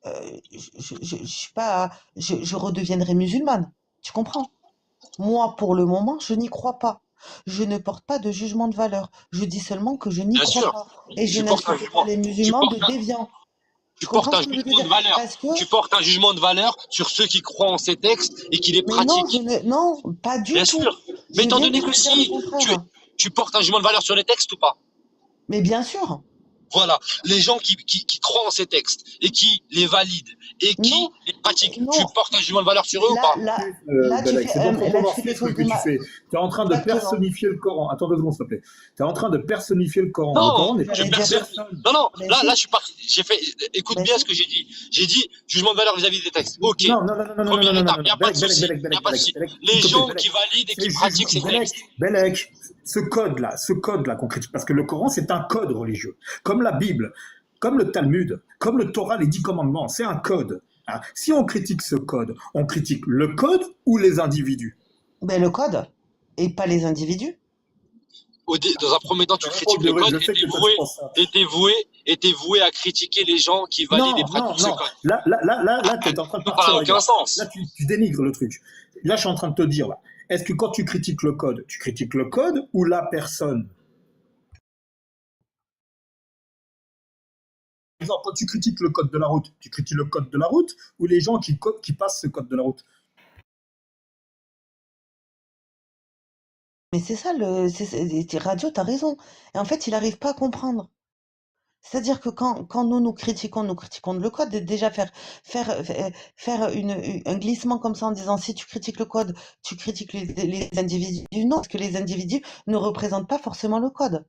je suis pas, je redeviendrai musulmane. Tu comprends? Moi, pour le moment, je n'y crois pas. Je ne porte pas de jugement de valeur. Je dis seulement que je n'y Bien crois sûr, pas. Et je tu portes un n'insulte pas jugement. les Tu musulmans de portes un, déviants. tu Tu comprends portes un ce que je veux te jugement de dire? valeur. Parce que, Tu portes un jugement de valeur sur ceux qui croient en ces textes et qui les mais non, pratiquent. non, pas du Bien tout. sûr. Mais Je étant viens de donné que te dire le si contraire. tu portes un jugement de valeur sur les textes ou pas? Mais bien sûr. Voilà, les gens qui croient en ces textes et qui les valident et qui Non, les pratiquent, tu non. portes un jugement de valeur sur Mais eux ou pas? là, tu Belek, fais, c'est bon là, tu fais controversé quelque ce chose que de tu mal. fais. Tu es en train de Exactement. personnifier le Coran. Attends 2 secondes, s'il te plaît. Tu es en train de personnifier le Coran. Le Non, Coran n'est pas je J'allais une dire, personne. non, mais là, si, je suis parti. J'ai fait, écoute mais bien si. ce que j'ai dit. J'ai dit jugement de valeur vis-à-vis des textes. Ok. Non, non, non, non, non, non, non, Première non, non, étape, non, il n'y non. a pas de souci. Il n'y a pas de souci. Belek, Les s'il te plaît, gens Belek. qui valident et C'est qui pratiquent ces Belek, textes. Belek, ce code-là qu'on critique, parce que le Coran, c'est un code religieux. Comme la Bible, comme le Talmud, comme le Torah, les 10 commandements, c'est un code. Hein. Si on critique ce code, on critique le code ou les individus? Ben, le code, et pas les individus. Dans un premier temps, tu critiques le code Je sais que toi, tu penses ça. et t'es voué à critiquer les gens qui valident et Non, non, pratiquent ce non. code. Là, tu es en train de Ça n'a partir aucun ailleurs. sens. Là, tu dénigres le truc. Là, je suis en train de te dire, là, est-ce que quand tu critiques le code ou la personne? Par exemple, quand tu critiques le code de la route, tu critiques le code de la route ou les gens qui passent ce code de la route? Mais c'est ça, Radio, t'as raison. Et en fait, il n'arrive pas à comprendre. C'est-à-dire que quand nous critiquons le code, et déjà faire un glissement comme ça en disant si tu critiques le code, tu critiques les individus. Non, parce que les individus ne représentent pas forcément le code.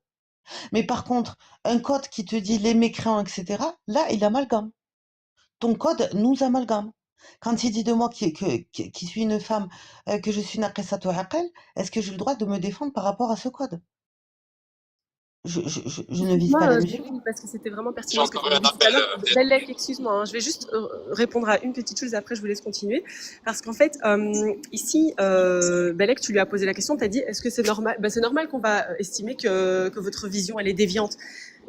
Mais par contre, un code qui te dit les mécréants, etc., là, il amalgame. Ton code nous amalgame. Quand il dit de moi qui suis une femme, que je suis naqisatu aql, est-ce que j'ai le droit de me défendre par rapport à ce code? Je ne vise pas Moi, les je musulmans. réponds parce que c'était vraiment J'ai pertinent ce que tu encore as un dit tout à appel. l'heure. Bellec, excuse-moi, hein, je vais juste répondre à une petite chose, après je vous laisse continuer. Parce qu'en fait, ici, Bellec, tu lui as posé la question, tu as dit, est-ce que c'est normal? C'est normal qu'on va estimer que votre vision, elle est déviante.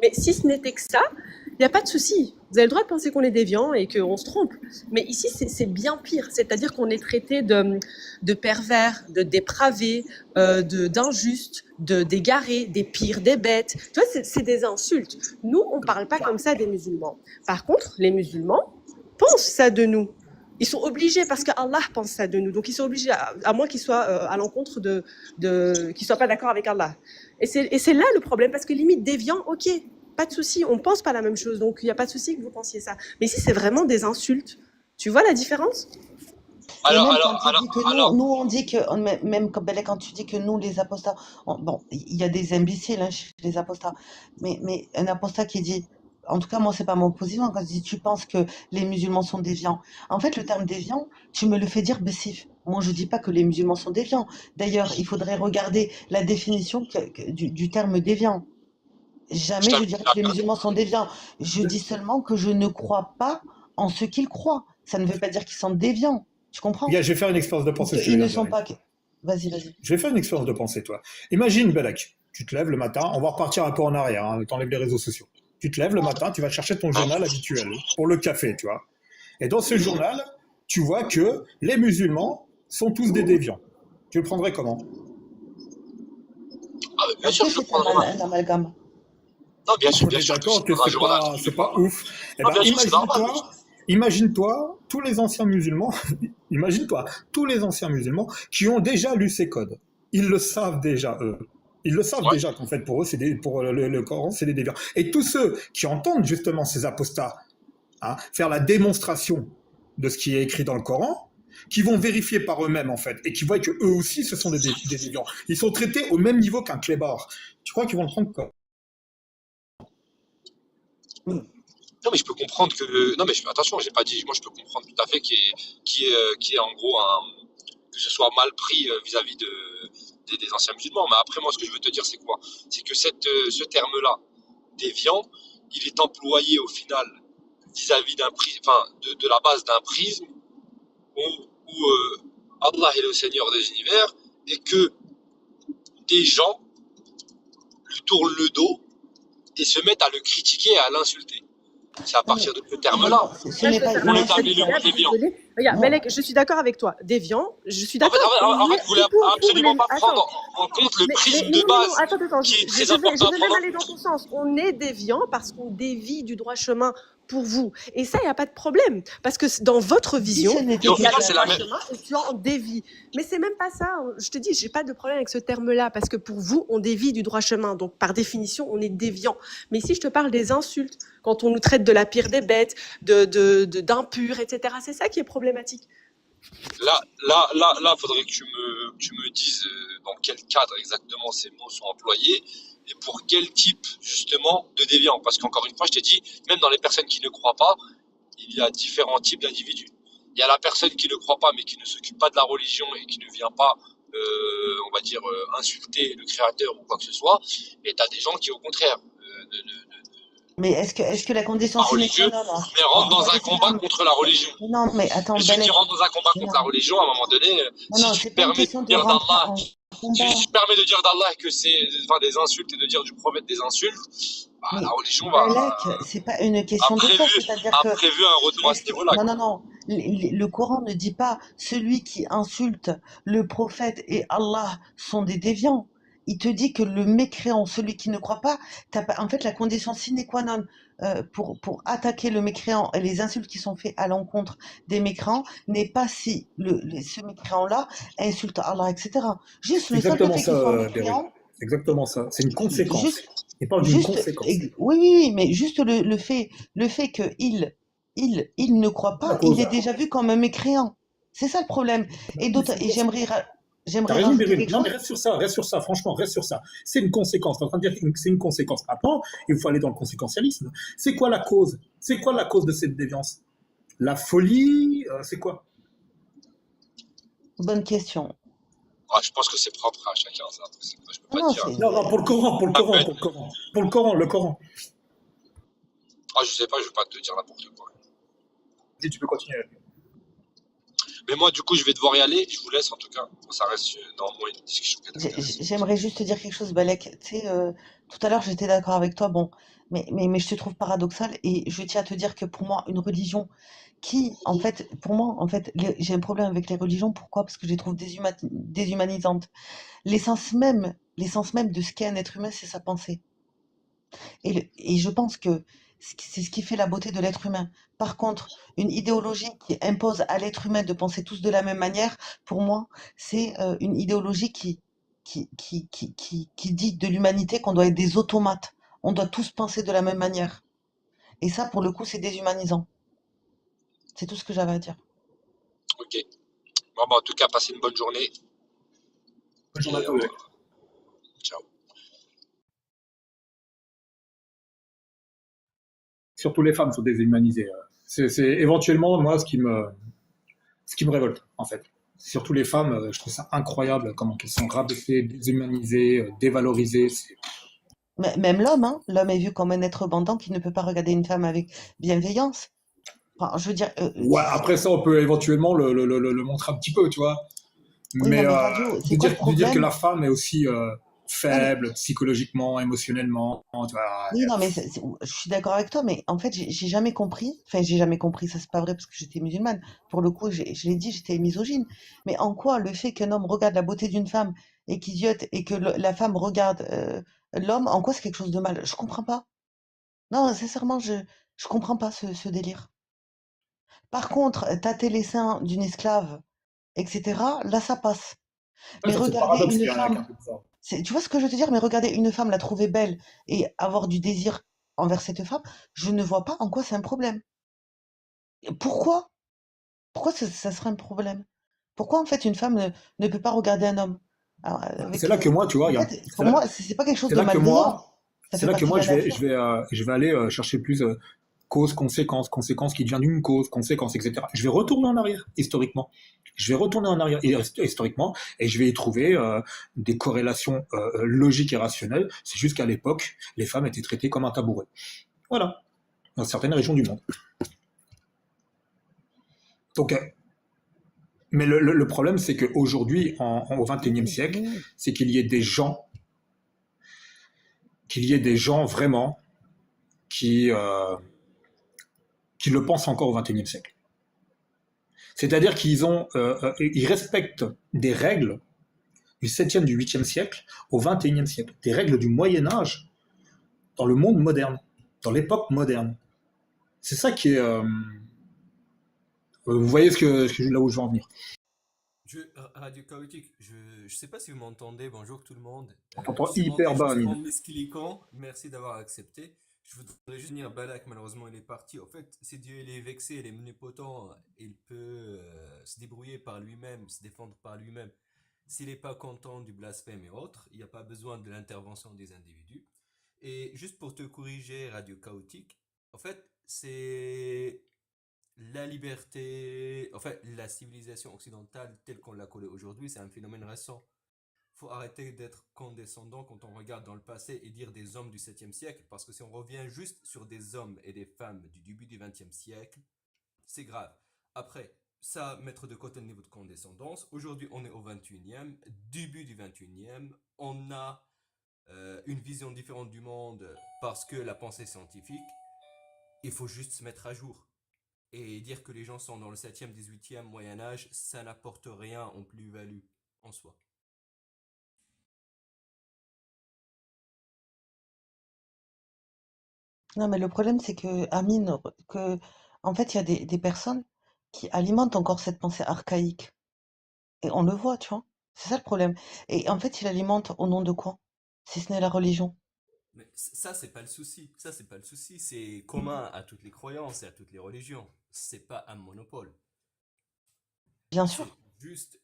Mais si ce n'était que ça, il n'y a pas de souci. Vous avez le droit de penser qu'on est déviant et qu'on se trompe. Mais ici, c'est bien pire. C'est-à-dire qu'on est traité de pervers, de dépravés, d'injustes, d'égarés, des pires, des bêtes. Tu vois, c'est des insultes. Nous, on ne parle pas comme ça des musulmans. Par contre, les musulmans pensent ça de nous. Ils sont obligés parce qu'Allah pense ça de nous. Donc, ils sont obligés, à moins qu'ils soient à l'encontre qu'ils ne soient pas d'accord avec Allah. Et c'est là le problème, parce que limite déviant, ok, pas de souci, on pense pas la même chose, donc il n'y a pas de souci que vous pensiez ça. Mais ici, c'est vraiment des insultes. Tu vois la différence? Et même quand tu dis que nous, on dit que, même quand tu dis que nous, les apostats, bon, il y a des imbéciles chez les apostats, mais un apostat qui dit, en tout cas, moi, c'est pas mon position, quand je dis tu penses que les musulmans sont déviants. En fait, le terme déviant, tu me le fais dire bessif. Moi, je dis pas que les musulmans sont déviants. D'ailleurs, il faudrait regarder la définition du terme déviant. Jamais je dirais que les musulmans sont déviants. Je dis seulement que je ne crois pas en ce qu'ils croient. Ça ne veut pas dire qu'ils sont déviants. Tu comprends? Je vais faire une expérience de pensée. Ils ne sont pas. Vas-y. Je vais faire une expérience de pensée, toi. Imagine, Belak, tu te lèves le matin, on va repartir un peu en arrière, hein, t'enlèves les réseaux sociaux. Tu te lèves le matin, tu vas chercher ton journal habituel pour le café, tu vois. Et dans ce journal, tu vois que les musulmans sont tous des déviants. Tu le prendrais comment? Bien sûr, je le prendrais. Un amalgame. Non, bien sûr, D'accord, que c'est pas ouf. Eh Non, ben, bien sûr, c'est normal. Imagine-toi tous les anciens musulmans, imagine-toi tous les anciens musulmans qui ont déjà lu ces codes. Ils le savent déjà, eux. Ils le savent Ouais. déjà qu'en fait, pour eux, pour le Coran, c'est des déviants. Et tous ceux qui entendent justement ces apostats faire la démonstration de ce qui est écrit dans le Coran, qui vont vérifier par eux-mêmes en fait, et qui voient que eux aussi, ce sont des déviants. Ils sont traités au même niveau qu'un clébard. Tu crois qu'ils vont le prendre comme Non, mais je peux comprendre que. Non, mais attention, j'ai pas dit. Moi, je peux comprendre tout à fait qui est en gros que ce soit mal pris vis-à-vis des anciens musulmans. Mais après, moi, ce que je veux te dire, c'est quoi? C'est que ce terme-là, déviant, il est employé au final vis-à-vis d'un prisme, enfin, de la base d'un prisme où Allah est le Seigneur des univers et que des gens lui tournent le dos et se mettent à le critiquer et à l'insulter. C'est à Non, mais partir de ce terme-là ce Là, n'est je vais pas faire qu'on un une petit établit le insulte. mot recap, déviant. désolée. Regarde, Non, Belek, je suis d'accord avec toi. Déviant, je suis En fait, d'accord. en On fait, est, vous voulez pour absolument les... pas Attends, prendre en compte le prisme de non, base attends, qui est très je important à vais prendre même en aller dans compte. ton sens. On est déviant parce qu'on dévie du droit chemin pour vous. Et ça, il n'y a pas de problème. Parce que dans votre si vision, ce Et n'était au il y a final, que le c'est droit la même. chemin et tu en dévies. Mais c'est même pas ça. Je te dis, j'ai pas de problème avec ce terme-là parce que pour vous, on dévie du droit chemin. Donc, par définition, on est déviant. Mais ici, je te parle des insultes. Quand on nous traite de la pire des bêtes, d'impurs, etc. C'est ça qui est problématique. Faudrait que tu me dises dans quel cadre exactement ces mots sont employés et pour quel type justement de déviant. Parce qu'encore une fois, je t'ai dit, même dans les personnes qui ne croient pas, il y a différents types d'individus. Il y a la personne qui ne croit pas mais qui ne s'occupe pas de la religion et qui ne vient pas, on va dire, insulter le créateur ou quoi que ce soit. Et tu as des gens qui, au contraire, Mais est-ce que la condition pas sine qua religieux, non, mais rentrent dans un combat contre la religion. non, mais attends, Et ceux qui Balek, rentrent dans un combat contre la non, religion, à un moment donné, si non, tu c'est te pas une permets question de de dire rentrer d'Allah, en si combat. tu te permets de dire d'Allah que c'est enfin, des insultes et de dire du prophète des insultes, bah, la Mais religion Balek, c'est pas une question de ça, c'est-à-dire a que prévu un retour à ce niveau-là, non, quoi. non, non, le Coran ne dit pas celui qui insulte le prophète et Allah sont des déviants. Il te dit que le mécréant, celui qui ne croit pas, en fait, la condition sine qua non pour attaquer le mécréant et les insultes qui sont faites à l'encontre des mécréants n'est pas si ce mécréant-là insulte Allah, etc. Juste C'est le simple exactement fait qu'il ça, soit Beryl. mécréant, C'est exactement ça. C'est une conséquence. juste, Il parle d'une conséquence. oui, oui, oui, mais juste le fait qu'il ne croit La pas, il cause. est déjà vu comme un mécréant. C'est ça le problème. Et T'as j'aimerais raison, rajouter Beryl. quelque Non, mais chose. reste sur ça, franchement, reste sur ça. C'est une conséquence. T'es en train de dire que c'est une conséquence. Maintenant, il faut aller dans le conséquentialisme. C'est quoi la cause? C'est quoi la cause de cette déviance? La folie? C'est quoi? Bonne question. Ah, je pense que c'est propre à chacun, ça. Je peux Non, pas non, te dire. Non, non, pour le Coran, pour le Coran, pour le Coran. Pour le Coran. Ah, je sais pas, je vais pas te dire n'importe quoi. Si tu peux continuer. Mais moi, du coup, je vais devoir y aller. Je vous laisse, en tout cas. Ça reste normalement une discussion qui est intéressante. J'aimerais juste te dire quelque chose, Balek. Tu sais, tout à l'heure, j'étais d'accord avec toi, bon, mais je te trouve paradoxal et je tiens à te dire que pour moi, une religion en fait, pour moi, en fait, j'ai un problème avec les religions. Pourquoi? Parce que je les trouve déshumanisantes. L'essence même de ce qu'est un être humain, c'est sa pensée. Et je pense que c'est ce qui fait la beauté de l'être humain. Par contre, une idéologie qui impose à l'être humain de penser tous de la même manière, pour moi, c'est une idéologie qui dit de l'humanité qu'on doit être des automates. On doit tous penser de la même manière. Et ça, pour le coup, c'est déshumanisant. C'est tout ce que j'avais à dire. Ok. Bon, bah, en tout cas, passez une bonne journée. Bonne journée à Et, tous. ciao. Surtout les femmes sont déshumanisées. C'est éventuellement, moi, ce qui me révolte, en fait. Surtout les femmes, je trouve ça incroyable comment elles sont rabaissées, déshumanisées, dévalorisées. Même l'homme, hein, l'homme est vu comme un être bandant qui ne peut pas regarder une femme avec bienveillance. Enfin, je veux dire, Ouais, après ça, on peut éventuellement le montrer un petit peu, tu vois. oui, Mais non, mais Radio, c'est quoi le de dire que problème? la femme est aussi Non, mais faible, psychologiquement, émotionnellement, tu vois. oui, non, mais je suis d'accord avec toi, mais en fait, j'ai jamais compris. Enfin, j'ai jamais compris, ça c'est pas vrai parce que j'étais musulmane. Pour le coup, je l'ai dit, j'étais misogyne. Mais en quoi le fait qu'un homme regarde la beauté d'une femme et qu'il ziote et que la femme regarde l'homme, en quoi c'est quelque chose de mal? Je comprends pas. Non, sincèrement, je comprends pas ce délire. Par contre, tâter les seins d'une esclave, etc., là, ça passe. Ouais, Mais ça, c'est le regarder paradoxe une qui est un femme, peu bizarre. tu vois ce que je veux te dire? Mais regarder une femme, la trouver belle et avoir du désir envers cette femme, je ne vois pas en quoi c'est un problème. Pourquoi? Pourquoi ça serait un problème? Pourquoi en fait une femme ne peut pas regarder un homme? Alors, C'est là que moi, tu vois, en fait, pour moi, c'est pas quelque chose c'est de là que malveillant. moi, Ça c'est fait là que partie de moi, la nature. je vais aller chercher plus cause, conséquence, conséquence qui devient d'une cause, conséquence, etc. Je vais retourner en arrière, historiquement. Je vais retourner en arrière historiquement et je vais y trouver des corrélations logiques et rationnelles. C'est juste qu'à l'époque, les femmes étaient traitées comme un tabouret. Voilà, dans certaines régions du monde. Donc, mais le problème, c'est qu'aujourd'hui, au XXIe siècle, c'est qu'il y ait des gens vraiment qui, euh, qui le pensent encore au XXIe siècle. C'est-à-dire ils respectent des règles du 7e, du 8e siècle au XXIe siècle, des règles du Moyen Âge dans le monde moderne, dans l'époque moderne. C'est ça qui est. Vous voyez là où je veux en venir. Radio Chaotique, je sais pas si vous m'entendez. Bonjour tout le monde. On Je t'entend suis hyper monté bas, juste Amine. en miscliquant. Merci d'avoir accepté. Je voudrais juste dire Balak, malheureusement il est parti. En fait, si Dieu il est vexé, il est omnipotent, il peut se débrouiller par lui-même, se défendre par lui-même. S'il n'est pas content du blasphème et autres, il n'y a pas besoin de l'intervention des individus. Et juste pour te corriger, Radio Chaotique, en fait, c'est la liberté, en fait, la civilisation occidentale telle qu'on l'a collée aujourd'hui, c'est un phénomène récent. Faut arrêter d'être condescendant quand on regarde dans le passé et dire des hommes du 7e siècle, parce que si on revient juste sur des hommes et des femmes du début du 20e siècle, c'est grave. Après, ça, mettre de côté le niveau de condescendance, aujourd'hui on est au 21e, début du 21e, on a une vision différente du monde parce que la pensée scientifique, il faut juste se mettre à jour. Et dire que les gens sont dans le 7e, 18e Moyen Âge, ça n'apporte rien en plus-value en soi. Non, mais le problème, c'est que, Amine, que, en fait, il y a des personnes qui alimentent encore cette pensée archaïque. Et on le voit, tu vois. C'est ça le problème. Et en fait, ils l'alimentent au nom de quoi? Si ce n'est la religion. Mais ça, c'est pas le souci. Ça, c'est pas le souci. C'est commun à toutes les croyances et à toutes les religions. C'est pas un monopole. Bien C'est sûr. juste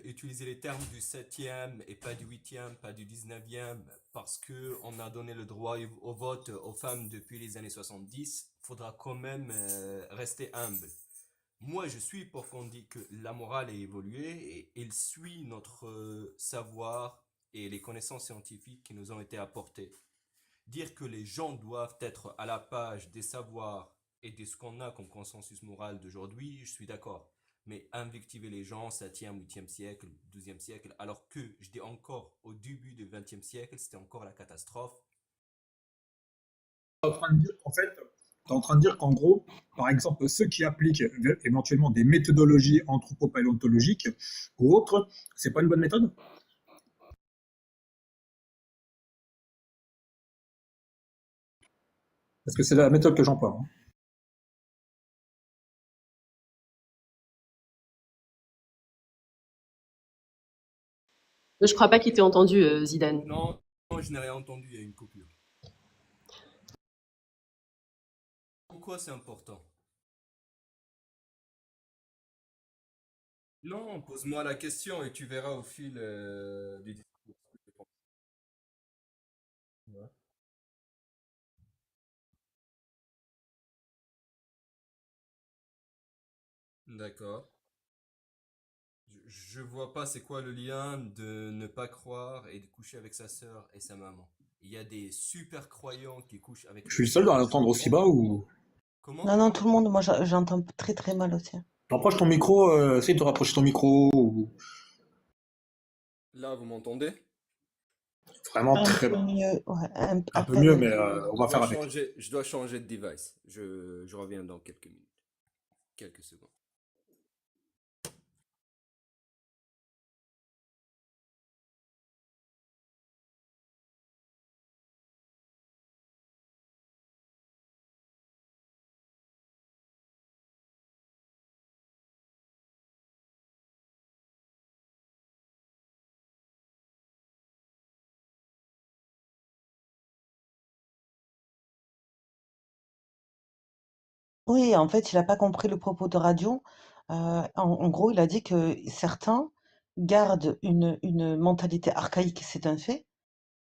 utiliser les termes du 7e et pas du 8e, pas du 19e, parce que on a donné le droit au vote aux femmes depuis les années 70. Faudra quand même rester humble. Moi, je suis pour qu'on dise que la morale est évoluée et elle suit notre savoir et les connaissances scientifiques qui nous ont été apportées. Dire que les gens doivent être à la page des savoirs et de ce qu'on a comme consensus moral d'aujourd'hui, je suis d'accord. Mais invectiver les gens 7e, 8e siècle, 12e siècle, alors que, je dis encore, au début du 20e siècle, c'était encore la catastrophe. En train de dire qu'en fait, tu es en train de dire qu'en gros, par exemple, ceux qui appliquent éventuellement des méthodologies anthropopaléontologiques ou autres, c'est pas une bonne méthode? Parce que c'est la méthode que j'emploie, hein. Je crois pas qu'il t'ait entendu, Zidane. Non, non, je n'ai rien entendu, il y a une coupure. Pourquoi c'est important? Non, pose-moi la question et tu verras au fil du discours ce que je pense. Ouais. D'accord. Je vois pas c'est quoi le lien de ne pas croire et de coucher avec sa sœur et sa maman. Il y a des super croyants qui couchent avec Je les suis le seul à sœurs de l'entendre leurs aussi gens. bas ou... Non, Comment? non, tout le monde, moi, j'entends très très mal aussi. Rapproche ton micro, essaye de rapprocher ton micro, ou Là, vous m'entendez? vraiment Un très peu bas. mieux, ouais, Un à peu mieux, mais peine. on va faire avec. Je dois changer de device. Je reviens dans quelques minutes, quelques secondes. Oui, en fait, il a pas compris le propos de radio. En gros, il a dit que certains gardent une mentalité archaïque, c'est un fait,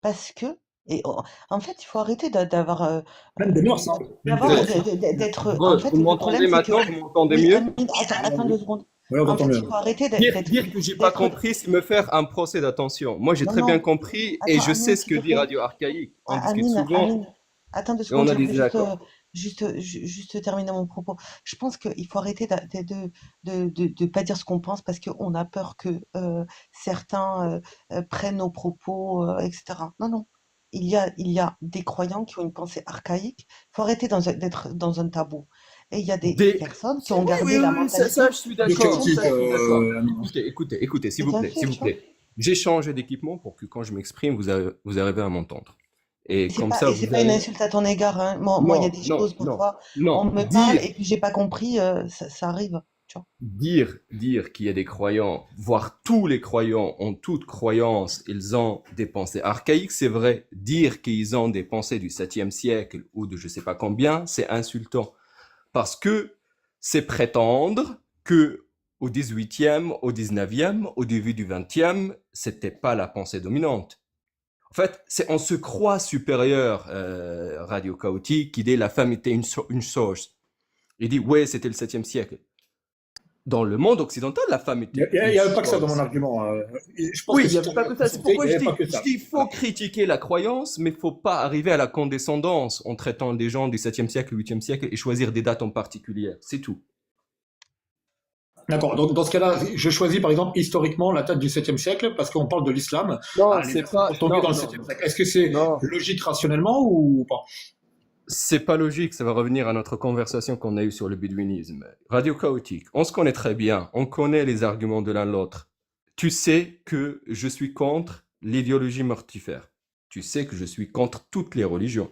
parce que et en fait, il faut arrêter d'avoir, Même des mœurs, hein. Même des d'avoir mœurs. d'être en Vous fait, le problème, m'entendez c'est que maintenant? Vous m'entendez oui, mieux? Amine, attends 2 secondes. Oui, on En t'entend fait, mieux. il faut arrêter Dire que j'ai pas d'être compris, c'est me faire un procès d'attention. Moi, j'ai non, très bien non, compris et attends, je sais Amine, ce s'il que te dit plaît. Radio Archaïque. On discute Amine, souvent attends 2 et on secondes, a des j'aimerais désaccords. juste terminer mon propos. Je pense qu'il faut arrêter de pas dire ce qu'on pense parce qu'on a peur que certains prennent nos propos, etc. Non, non. Il y a des croyants qui ont une pensée archaïque. Il faut arrêter d'être dans un tabou. Et il y a des Des... personnes qui ont Oui, oui, gardé la oui, mentalité. je suis De d'accord. chaotique, Ça, je suis d'accord. Amine. Écoutez, s'il vous C'est un plaît, fait, s'il vous tu vois. plaît. J'ai changé d'équipement pour que quand je m'exprime, vous arrivez à m'entendre. Et comme ça, Et c'est vous pas une allez... insulte à ton égard, hein. Moi, il y a Non, des non, choses, non, parfois, on non. me parle et puis j'ai pas compris, ça arrive, tu vois. Dire qu'il y a des croyants, voire tous les croyants ont toute croyance, ils ont des pensées archaïques, c'est vrai. Dire qu'ils ont des pensées du 7e siècle ou de je sais pas combien, c'est insultant. Parce que c'est prétendre que au 18e, au 19e, au début du 20e, c'était pas la pensée dominante. En fait, on se croit supérieur, Radio Chaotique, qui dit la femme était une chose. Il dit, ouais, c'était le 7e siècle. Dans le monde occidental, la femme Il était n'y une avait pas que ça dans mon chose. argument. Je pense Oui, que il n'y si avait pas que ça. C'est il pourquoi n'y je avait pas dis, que ça. il faut critiquer la croyance, mais il faut pas arriver à la condescendance en traitant des gens du 7e siècle, 8e siècle et choisir des dates en particulier. C'est tout. D'accord. Donc, dans ce cas-là, je choisis par exemple historiquement la date du 7e siècle parce qu'on parle de l'islam. Non, Ah, les c'est personnes pas. sont tombées Non, dans le non, 7e siècle. Est-ce que c'est non. logique rationnellement ou pas? C'est pas logique, ça va revenir à notre conversation qu'on a eue sur le bédouinisme. Radio Chaotique, on se connaît très bien, on connaît les arguments de l'un l'autre. Tu sais que je suis contre l'idéologie mortifère. Tu sais que je suis contre toutes les religions.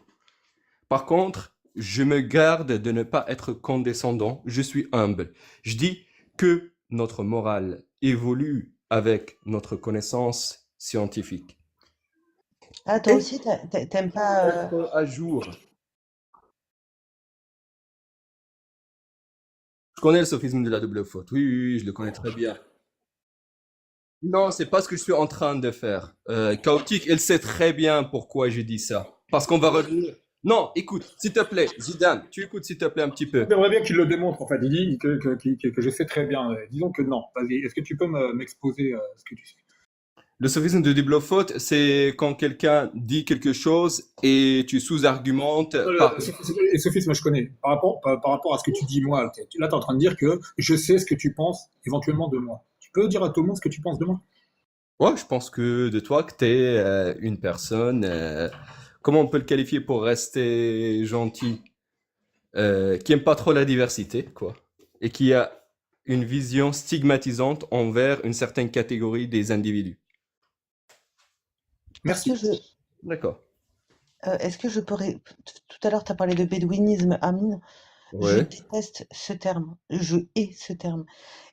Par contre, je me garde de ne pas être condescendant, je suis humble. Je dis que notre morale évolue avec notre connaissance scientifique. Ah, toi Et aussi, t'aimes pas. être à jour. Je connais le sophisme de la double faute. Oui, oui, oui, je le connais très bien. Non, c'est pas ce que je suis en train de faire. Chaotique, elle sait très bien pourquoi j'ai dit ça. Parce qu'on va revenir. Non, écoute, s'il te plaît, Zidane, tu écoutes s'il te plaît un petit peu. J'aimerais bien qu'il le démontre. En fait, il dit que je sais très bien. Disons que non. Vas-y. Est-ce que tu peux m'exposer ce que tu sais? Le sophisme de double faute, c'est quand quelqu'un dit quelque chose et tu sous-argumentes par... Le sophisme, je connais. Par rapport à ce que tu dis, moi, là, tu es en train de dire que je sais ce que tu penses éventuellement de moi. Tu peux dire à tout le monde ce que tu penses de moi? Ouais, je pense que de toi, que t'es une personne... comment on peut le qualifier pour rester gentil? Qui aime pas trop la diversité, quoi. Et qui a une vision stigmatisante envers une certaine catégorie des individus. Merci. D'accord. Est-ce que je peux. Tout à l'heure, tu as parlé de bédouinisme, Amine. Je Ouais, déteste ce terme. Je hais ce terme.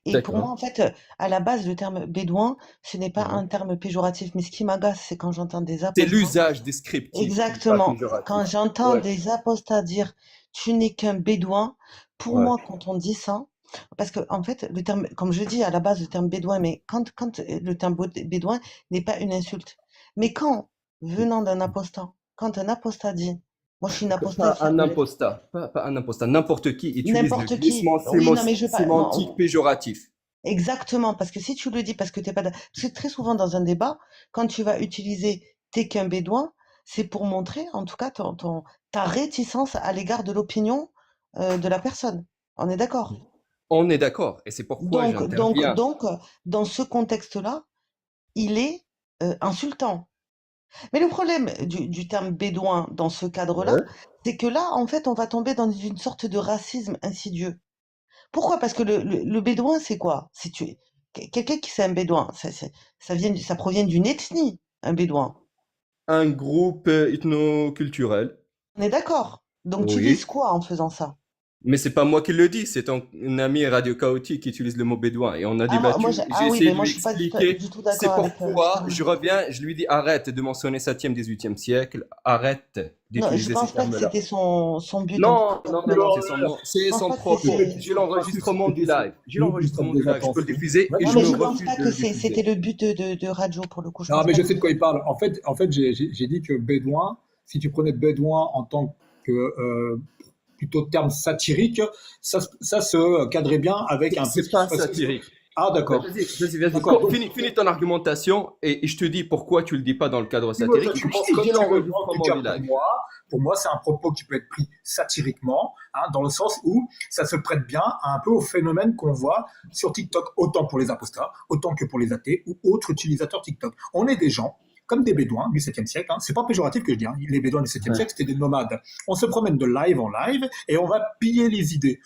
Et pour moi, d'accord. en fait, à la base, le terme bédouin, ce n'est pas Ouais. un terme péjoratif. Mais ce qui m'agace, c'est quand j'entends des C'est apostats. l'usage descriptif, pas Exactement. péjoratif. Quand j'entends Ouais, des apostats dire tu n'es qu'un bédouin, pour ouais. moi, quand on dit ça, parce que en fait, le terme, comme je dis à la base, le terme bédouin, mais quand le terme bédouin n'est pas une insulte. Mais quand, venant d'un apostat, quand un apostat dit, moi je suis une apostat, Pas fier un de l'être, impostat, pas un impostat. N'importe qui utilise le n'importe qui, glissement oui, non, mais je parle, sémantique non, péjoratif. exactement, parce que si tu le dis parce que t'es pas, parce que très souvent dans un débat, quand tu vas utiliser t'es qu'un bédouin, c'est pour montrer, en tout cas, ta réticence à l'égard de l'opinion de la personne. On est d'accord? On est d'accord, et c'est pourquoi j'interviens. Donc, dans ce contexte-là, il est insultant. Mais le problème du terme bédouin dans ce cadre-là, Ouais. c'est que là, en fait, on va tomber dans une sorte de racisme insidieux. Pourquoi? Parce que le bédouin, c'est quoi? Quelqu'un qui c'est un bédouin, ça provient d'une ethnie, un bédouin. Un groupe ethno-culturel. On est d'accord. Donc tu vises Oui. quoi en faisant ça? Mais c'est pas moi qui le dis, c'est ton ami Radio Chaotique qui utilise le mot bédouin. Et on a Ah, débattu, j'ai oui, essayé mais de moi lui je suis pas expliquer du tout c'est d'accord avec pourquoi Karim. je reviens, je lui dis arrête de mentionner 7e, 18e siècle, arrête Non, je d'utiliser ces pense pas que termes-là. c'était son but en tout Non, cas. non, non, non, Alors, Je c'est pense son pas que c'est. propre but. J'ai l'enregistrement du live. J'ai l'enregistrement du live. Je peux le diffuser et Non, je mais me je pense refuse pas de que le diffuser. c'était le but de radio pour le coup. Je non, pense mais pas je que sais de quoi il parle. En fait, j'ai dit que bédouin, si tu prenais bédouin en tant que plutôt terme satirique, ça se cadrait bien avec un peu ce C'est qui se pas passe. satirique. Ah, d'accord. Vas-y. D'accord. Donc, Finis ton argumentation et je te dis pourquoi tu le dis pas dans le cadre dis-moi, toi, satirique. Et tu puis penses comme j'ai tu veux. En tout l'enregistrement cas, du live. pour moi, c'est un propos qui peut être pris satiriquement, hein, dans le sens où ça se prête bien un peu au phénomène qu'on voit sur TikTok, autant pour les apostats, autant que pour les athées ou autres utilisateurs TikTok. On est des gens comme des bédouins du 7e siècle, hein. C'est pas péjoratif que je dis, hein. Les bédouins du 7e Ouais. siècle, c'était des nomades. On se promène de live en live et on va piller les idées.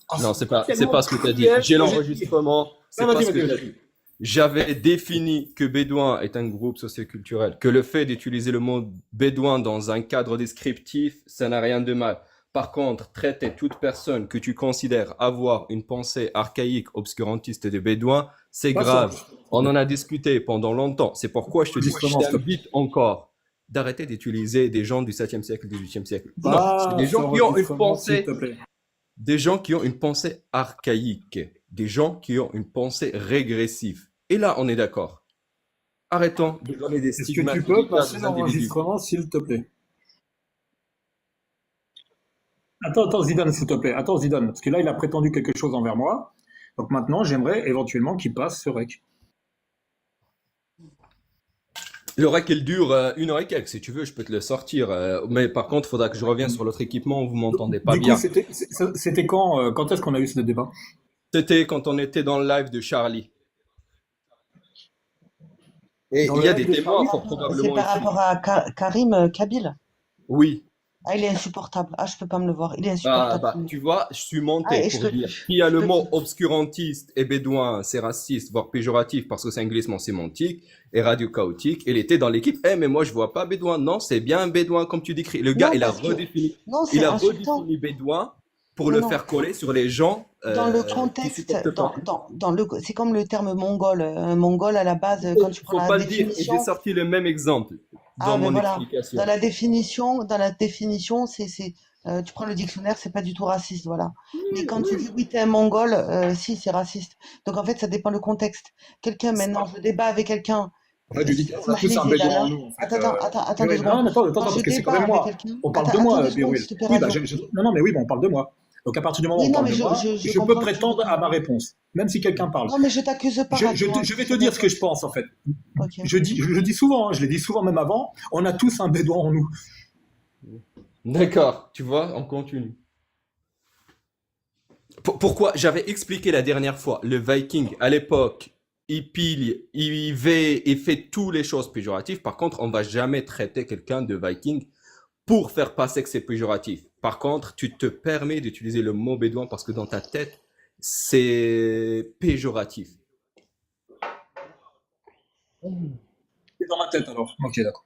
Ah, Non, c'est pas tellement ce que tu as dit. cruel J'ai que l'enregistrement. C'est Non, pas vas-y, ce que tu as vas-y. dit. J'avais défini que bédouin est un groupe socioculturel, que le fait d'utiliser le mot bédouin dans un cadre descriptif, ça n'a rien de mal. Par contre, traiter toute personne que tu considères avoir une pensée archaïque, obscurantiste des bédouins, c'est Pas ça. grave. On en a discuté pendant longtemps. C'est pourquoi je te dis, je Enregistrement, s'il te plaît. t'invite encore d'arrêter d'utiliser des gens du 7e siècle, 18e siècle. Non, c'est Pas des ce gens qui ont une enregistrement, s'il pensée te plaît. des gens qui ont une pensée archaïque, des gens qui ont une pensée régressive. Et là, on est d'accord. Arrêtons de donner des Est-ce que stigmates tu peux délicats passer des individus. l'enregistrement, s'il te plaît? Attends, Zidane, s'il te plaît. Attends, Zidane, parce que là, il a prétendu quelque chose envers moi. Donc maintenant, j'aimerais éventuellement qu'il passe ce rec. Le rec, il dure 1 heure et quelques. Si tu veux, je peux te le sortir. Mais par contre, il faudra que je revienne sur l'autre équipement. Vous m'entendez pas Du coup, bien. c'était quand est-ce qu'on a eu ce débat? C'était quand on était dans le live de Charlie. Et Dans il le y a live des de témoins, Charlie? fort c'est probablement par ici. rapport à Karim Kabil. Oui. Ah, il est insupportable. Ah, je peux pas me le voir. Il est Bah, insupportable. tu vois, je suis Ah, monté et pour je peux dire plus. qu'il y a Je le peux mot plus. obscurantiste et bédouin, c'est raciste, voire péjoratif parce que c'est un glissement sémantique et radio chaotique. Il était dans l'équipe. Eh, mais moi, je vois pas bédouin. Non, c'est bien un bédouin comme tu décris. Le gars, Non, il a parce que redéfini, non, il c'est a insultant. redéfini bédouin pour Non, le non. faire coller sur les gens Dans le qui contexte, supportent pas. c'est comme le terme mongol. Un mongol, à la base, quand tu prends Faut la pas le dire. Et j'ai définition, sorti le même exemple ah dans ben mon voilà, explication. dans la définition, tu prends le dictionnaire, c'est pas du tout raciste, voilà. Mais quand tu dis oui, t'es un mongol, si, c'est raciste. Donc en fait, ça dépend le contexte. Quelqu'un, maintenant, je débat avec quelqu'un, En fait, je dis qu'on a اسمح لي tous un زيد bédouin en أنا. nous, en fait. Attends 2 Birul. secondes. Non, mais attends, Quand je parce que c'est quand débat même avec moi. quelqu'un, On parle de attends moi, 2 secondes, Birul. s'il te plaît, Oui, bah, Radio. non, mais oui, bon, on parle de moi. Donc à partir du moment où Oui, on non, parle mais de moi, je je peux comprends que tu veux prétendre à te... ma réponse, même si quelqu'un parle. Non, mais je t'accuse pas, Radio, hein, Je vais te c'est dire bien ce que je gentil. pense, en fait. Ok. Je le dis souvent, hein, je l'ai dit souvent même avant, on a tous un bédouin en nous. D'accord. Tu vois, on continue. Pourquoi j'avais expliqué la dernière fois, le Viking à l'époque, il pille, il fait toutes les choses péjoratives. Par contre, on va jamais traiter quelqu'un de Viking pour faire passer que c'est péjoratif. Par contre, tu te permets d'utiliser le mot bédouin parce que dans ta tête, c'est péjoratif. C'est dans ma tête alors. Ok, d'accord.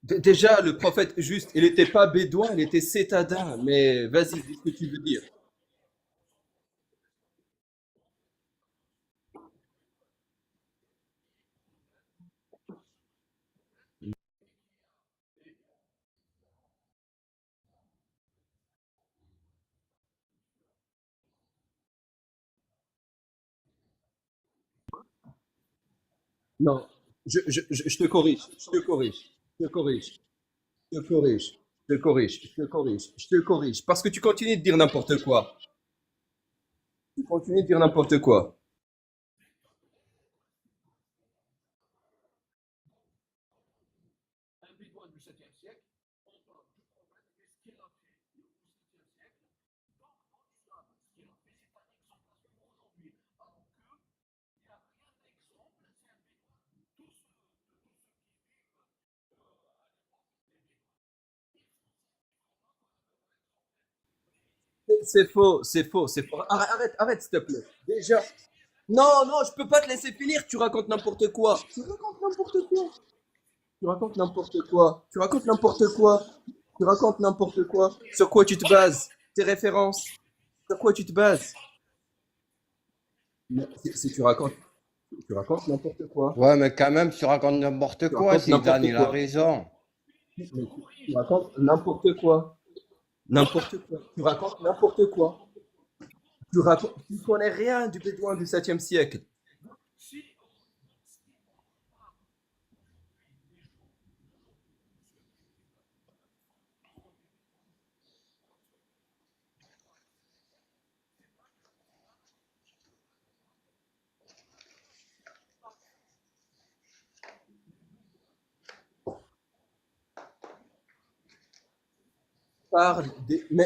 Déjà, le prophète juste, il n'était pas bédouin, il était cétadin. Mais vas-y, dis ce que tu veux dire. Non, je te corrige, je te corrige, je te corrige, je te corrige, je te corrige, je te corrige, je te corrige. Parce que tu continues de dire n'importe quoi. Tu continues de dire n'importe quoi. C'est faux, c'est faux, c'est faux. Arrête, s'il te plaît. Déjà. Non, non, je peux pas te laisser finir. Tu racontes n'importe quoi. Tu racontes n'importe quoi. Tu racontes n'importe quoi. Tu racontes n'importe quoi. Tu racontes n'importe quoi. Sur quoi tu te bases? Tes références. Sur quoi tu te bases? Mais si tu racontes n'importe quoi. Ouais, mais quand même, tu racontes n'importe Tu quoi, racontes Zidane, n'importe il a quoi. raison. Mais tu racontes n'importe quoi. N'importe quoi. Tu racontes n'importe quoi. Tu connais rien du bédouin du 7e siècle.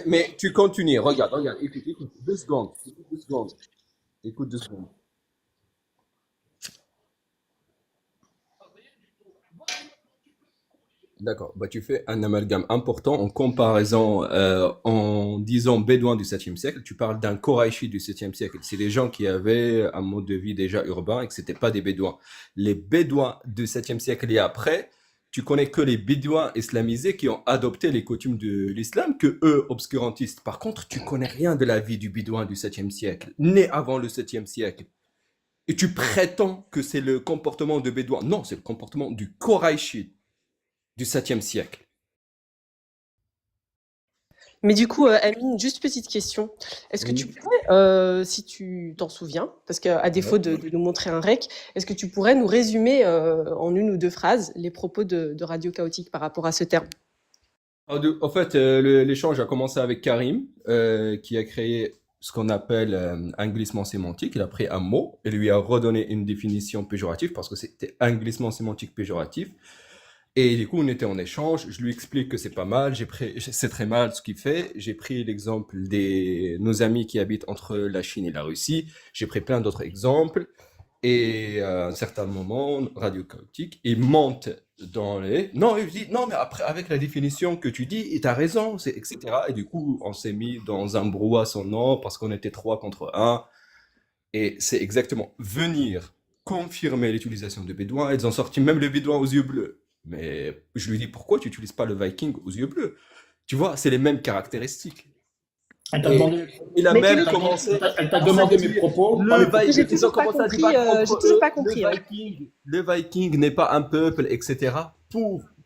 Mais tu continues. Regarde, écoute, 2 secondes. Écoute 2 secondes. Écoute 2 secondes. D'accord. Bah, tu fais un amalgame important en comparaison, en disant bédouin du 7e siècle. Tu parles d'un Koraïchi du 7e siècle. C'est des gens qui avaient un mode de vie déjà urbain et que c'était pas des bédouins. Les bédouins du 7e siècle et après, tu connais que les bédouins islamisés qui ont adopté les coutumes de l'islam, que eux, obscurantistes. Par contre, tu connais rien de la vie du bédouin du 7e siècle, né avant le 7e siècle. Et tu prétends que c'est le comportement de bédouin. Non, c'est le comportement du Koraïchi du 7e siècle. Mais du coup, Amine, juste petite question. Est-ce que tu Oui. pourrais, si tu t'en souviens, parce qu'à défaut de nous montrer un rec, est-ce que tu pourrais nous résumer en 1 ou 2 phrases les propos de Radio Chaotique par rapport à ce terme? En fait, l'échange a commencé avec Karim, qui a créé ce qu'on appelle un glissement sémantique. Il a pris un mot et lui a redonné une définition péjorative parce que c'était un glissement sémantique péjoratif. Et du coup, on était en échange. Je lui explique que c'est pas mal. C'est très mal ce qu'il fait. J'ai pris l'exemple nos amis qui habitent entre la Chine et la Russie. J'ai pris plein d'autres exemples. Et à un certain moment, Radio Chaotique, il monte dans les... Non, il dit, non, mais après, avec la définition que tu dis, t'as raison, etc. Et du coup, on s'est mis dans un brouhaha sonore parce qu'on était 3 contre 1. Et c'est exactement venir confirmer l'utilisation de bédouin. Ils ont sorti même le bédouin aux yeux bleus. Mais je lui dis, pourquoi tu n'utilises pas le Viking aux yeux bleus? Tu vois, c'est les mêmes caractéristiques. Elle t'a Et demandé, il a Mais même quel est... commencé elle t'a à demandé mes dire propos, pas le mes propos. J'ai Viking. Ils toujours ont pas commencé à compris, débattre j'ai entre toujours eux. pas compris, hein. Le Viking n'est pas un peuple, etc.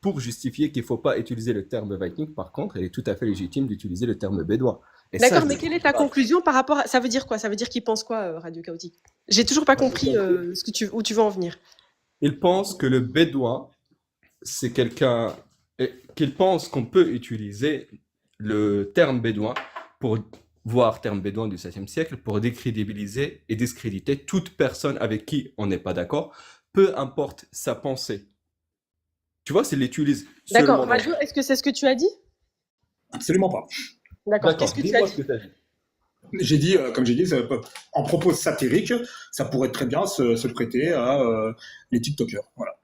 Pour justifier qu'il ne faut pas utiliser le terme Viking. Par contre, il est tout à fait légitime d'utiliser le terme bédouin. Et ça, D'accord, je mais le quelle est dis ta pas. conclusion par rapport à... Ça veut dire quoi? Ça veut dire qu'il pense quoi, Radio Chaotique? J'ai toujours pas Radio compris Chaotique. où tu veux en venir. Il pense que le bédouin, c'est quelqu'un qu'il pense qu'on peut utiliser le terme bédouin pour voir terme bédouin du 7e siècle pour décrédibiliser et discréditer toute personne avec qui on n'est pas d'accord, peu importe sa pensée. Tu vois, s'il l'utilise D'accord, seulement dans... Radio, est-ce que c'est ce que tu as dit? Absolument pas. D'accord, qu'est-ce D'accord, que tu as dis-moi ce dit? que tu as dit. J'ai dit, comme j'ai dit, en propos satirique, ça pourrait très bien se prêter à les TikTokers. Voilà.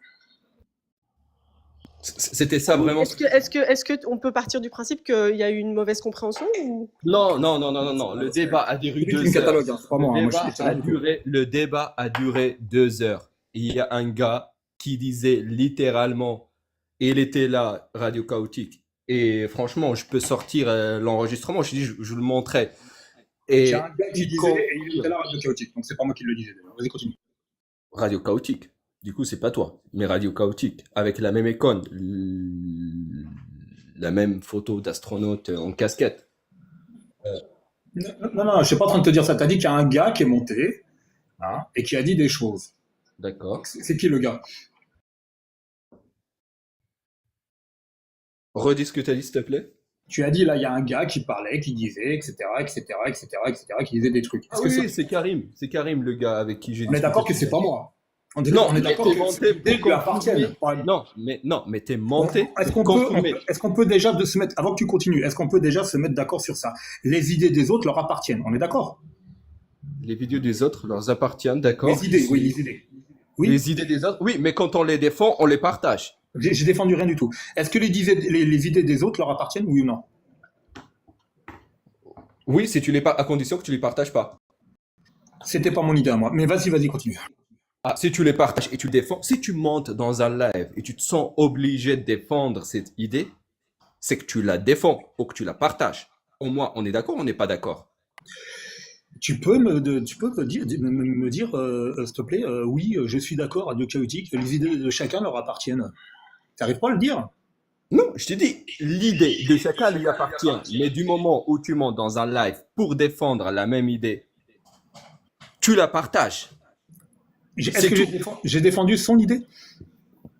C'était ça vraiment ce que... Est-ce que on peut partir du principe qu'il y a eu une mauvaise compréhension ou... Non. Le débat a duré C'est lui qui 2 me heures. catalogue, hein, c'est pas moi. Hein. Moi, je Débat suis a duré, le débat a duré 2 heures. Il y a un gars qui disait littéralement, il était là, Radio Chaotique. Et franchement, je peux sortir l'enregistrement, je vous le montrais. J'ai Et un gars qui il disait, et il était là, Radio Chaotique. Donc, c'est pas moi qui le disais. D'ailleurs. Vas-y, continue. Radio Chaotique. Du coup, c'est pas toi, mais Radio Chaotique. Avec la même icône, la même photo d'astronaute en casquette. Non, je suis pas en train de te dire ça. T'as dit qu'il y a un gars qui est monté hein, et qui a dit des choses. D'accord. C'est qui le gars? Redis ce que tu as dit, s'il te plaît. Tu as dit là, il y a un gars qui parlait, qui disait, etc., qui disait des trucs. Ah oui, c'est Karim. C'est Karim, le gars avec qui j'ai On est discuté. d'accord que c'est pas moi. On est Non, d'accord t'es que monté ces idées pour lui appartiennent. confirmer. Non, mais t'es monté Est-ce pour qu'on peut, confirmer. est-ce qu'on peut déjà se mettre, avant que tu continues, est-ce qu'on peut déjà se mettre d'accord sur ça? Les idées des autres leur appartiennent. On est d'accord? Les vidéos des autres leur appartiennent, d'accord? Les idées, oui, les idées. Oui. Les idées des autres, oui, mais quand on les défend, on les partage. J'ai défendu rien du tout. Est-ce que les idées des autres leur appartiennent, oui ou non? Oui, si tu les à condition que tu les partages pas. C'était pas mon idée à moi. Mais vas-y, continue. Ah, si tu les partages et tu défends, si tu montes dans un live et tu te sens obligé de défendre cette idée, c'est que tu la défends ou que tu la partages. Au moins, on est d'accord ou on n'est pas d'accord? Tu peux me dire, s'il te plaît, oui, je suis d'accord, Radio Chaotique, les idées de chacun leur appartiennent. T'arrives pas à le dire? Non, je te dis, l'idée de chacun lui appartient. Mais du moment où tu montes dans un live pour défendre la même idée, tu la partages. Est-ce C'est que tout. j'ai défendu son idée?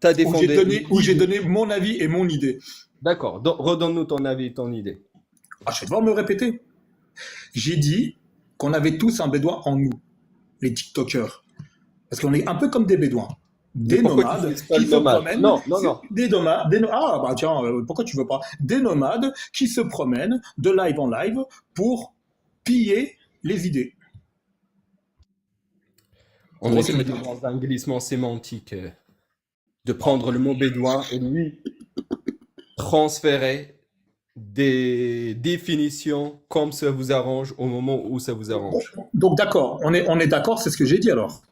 Tu as Ou défendu j'ai l'idée. donné mon avis et mon idée? D'accord, redonne-nous ton avis et ton idée. Ah, je vais devoir me répéter. J'ai dit qu'on avait tous un bédouin en nous, les TikTokers. Parce qu'on est un peu comme des bédouins. Mais Des pourquoi tu nomades n'utilises pas qui le se nomade? promènent. Non, non, non. Ah, bah tiens, pourquoi tu veux pas? Des nomades qui se promènent de live en live pour piller les idées. En On gros, est c'est le plutôt méthode. dans un glissement sémantique. De prendre le mot bédouin et lui transférer des définitions comme ça vous arrange au moment où ça vous arrange. Donc d'accord, on est d'accord, c'est ce que j'ai dit alors.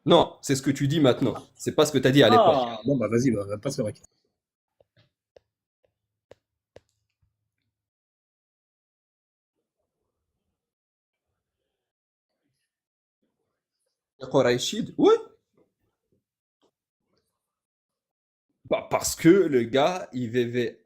Non, c'est ce que tu dis maintenant. C'est pas ce que tu as dit à l'époque. Ah, bon bah vas-y, passe le rec. Quraishid, oui. Bah, parce que le gars, il vivait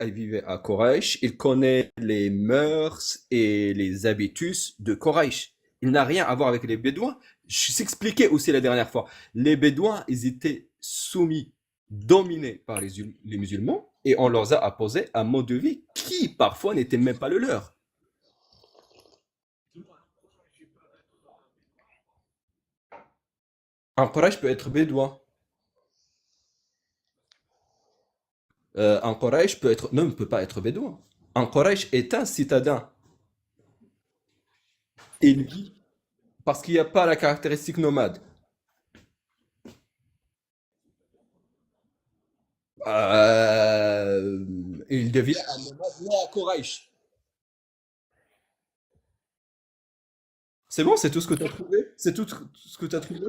à Quraysh, il connaît les mœurs et les habitus de Quraysh. Il n'a rien à voir avec les Bédouins. Je s'expliquais aussi la dernière fois. Les Bédouins, ils étaient soumis, dominés par les musulmans, et on leur a imposé un mode de vie qui, parfois, n'était même pas le leur. Un Quraysh peut être Bédouin. Un Quraysh peut être, non, ne peut pas être Bédouin. Un Quraysh est un citadin. Il vit parce qu'il n'y a pas la caractéristique nomade. Il devient un nomade né à Quraysh. C'est bon, c'est tout ce que tu as trouvé? C'est tout ce que tu as trouvé?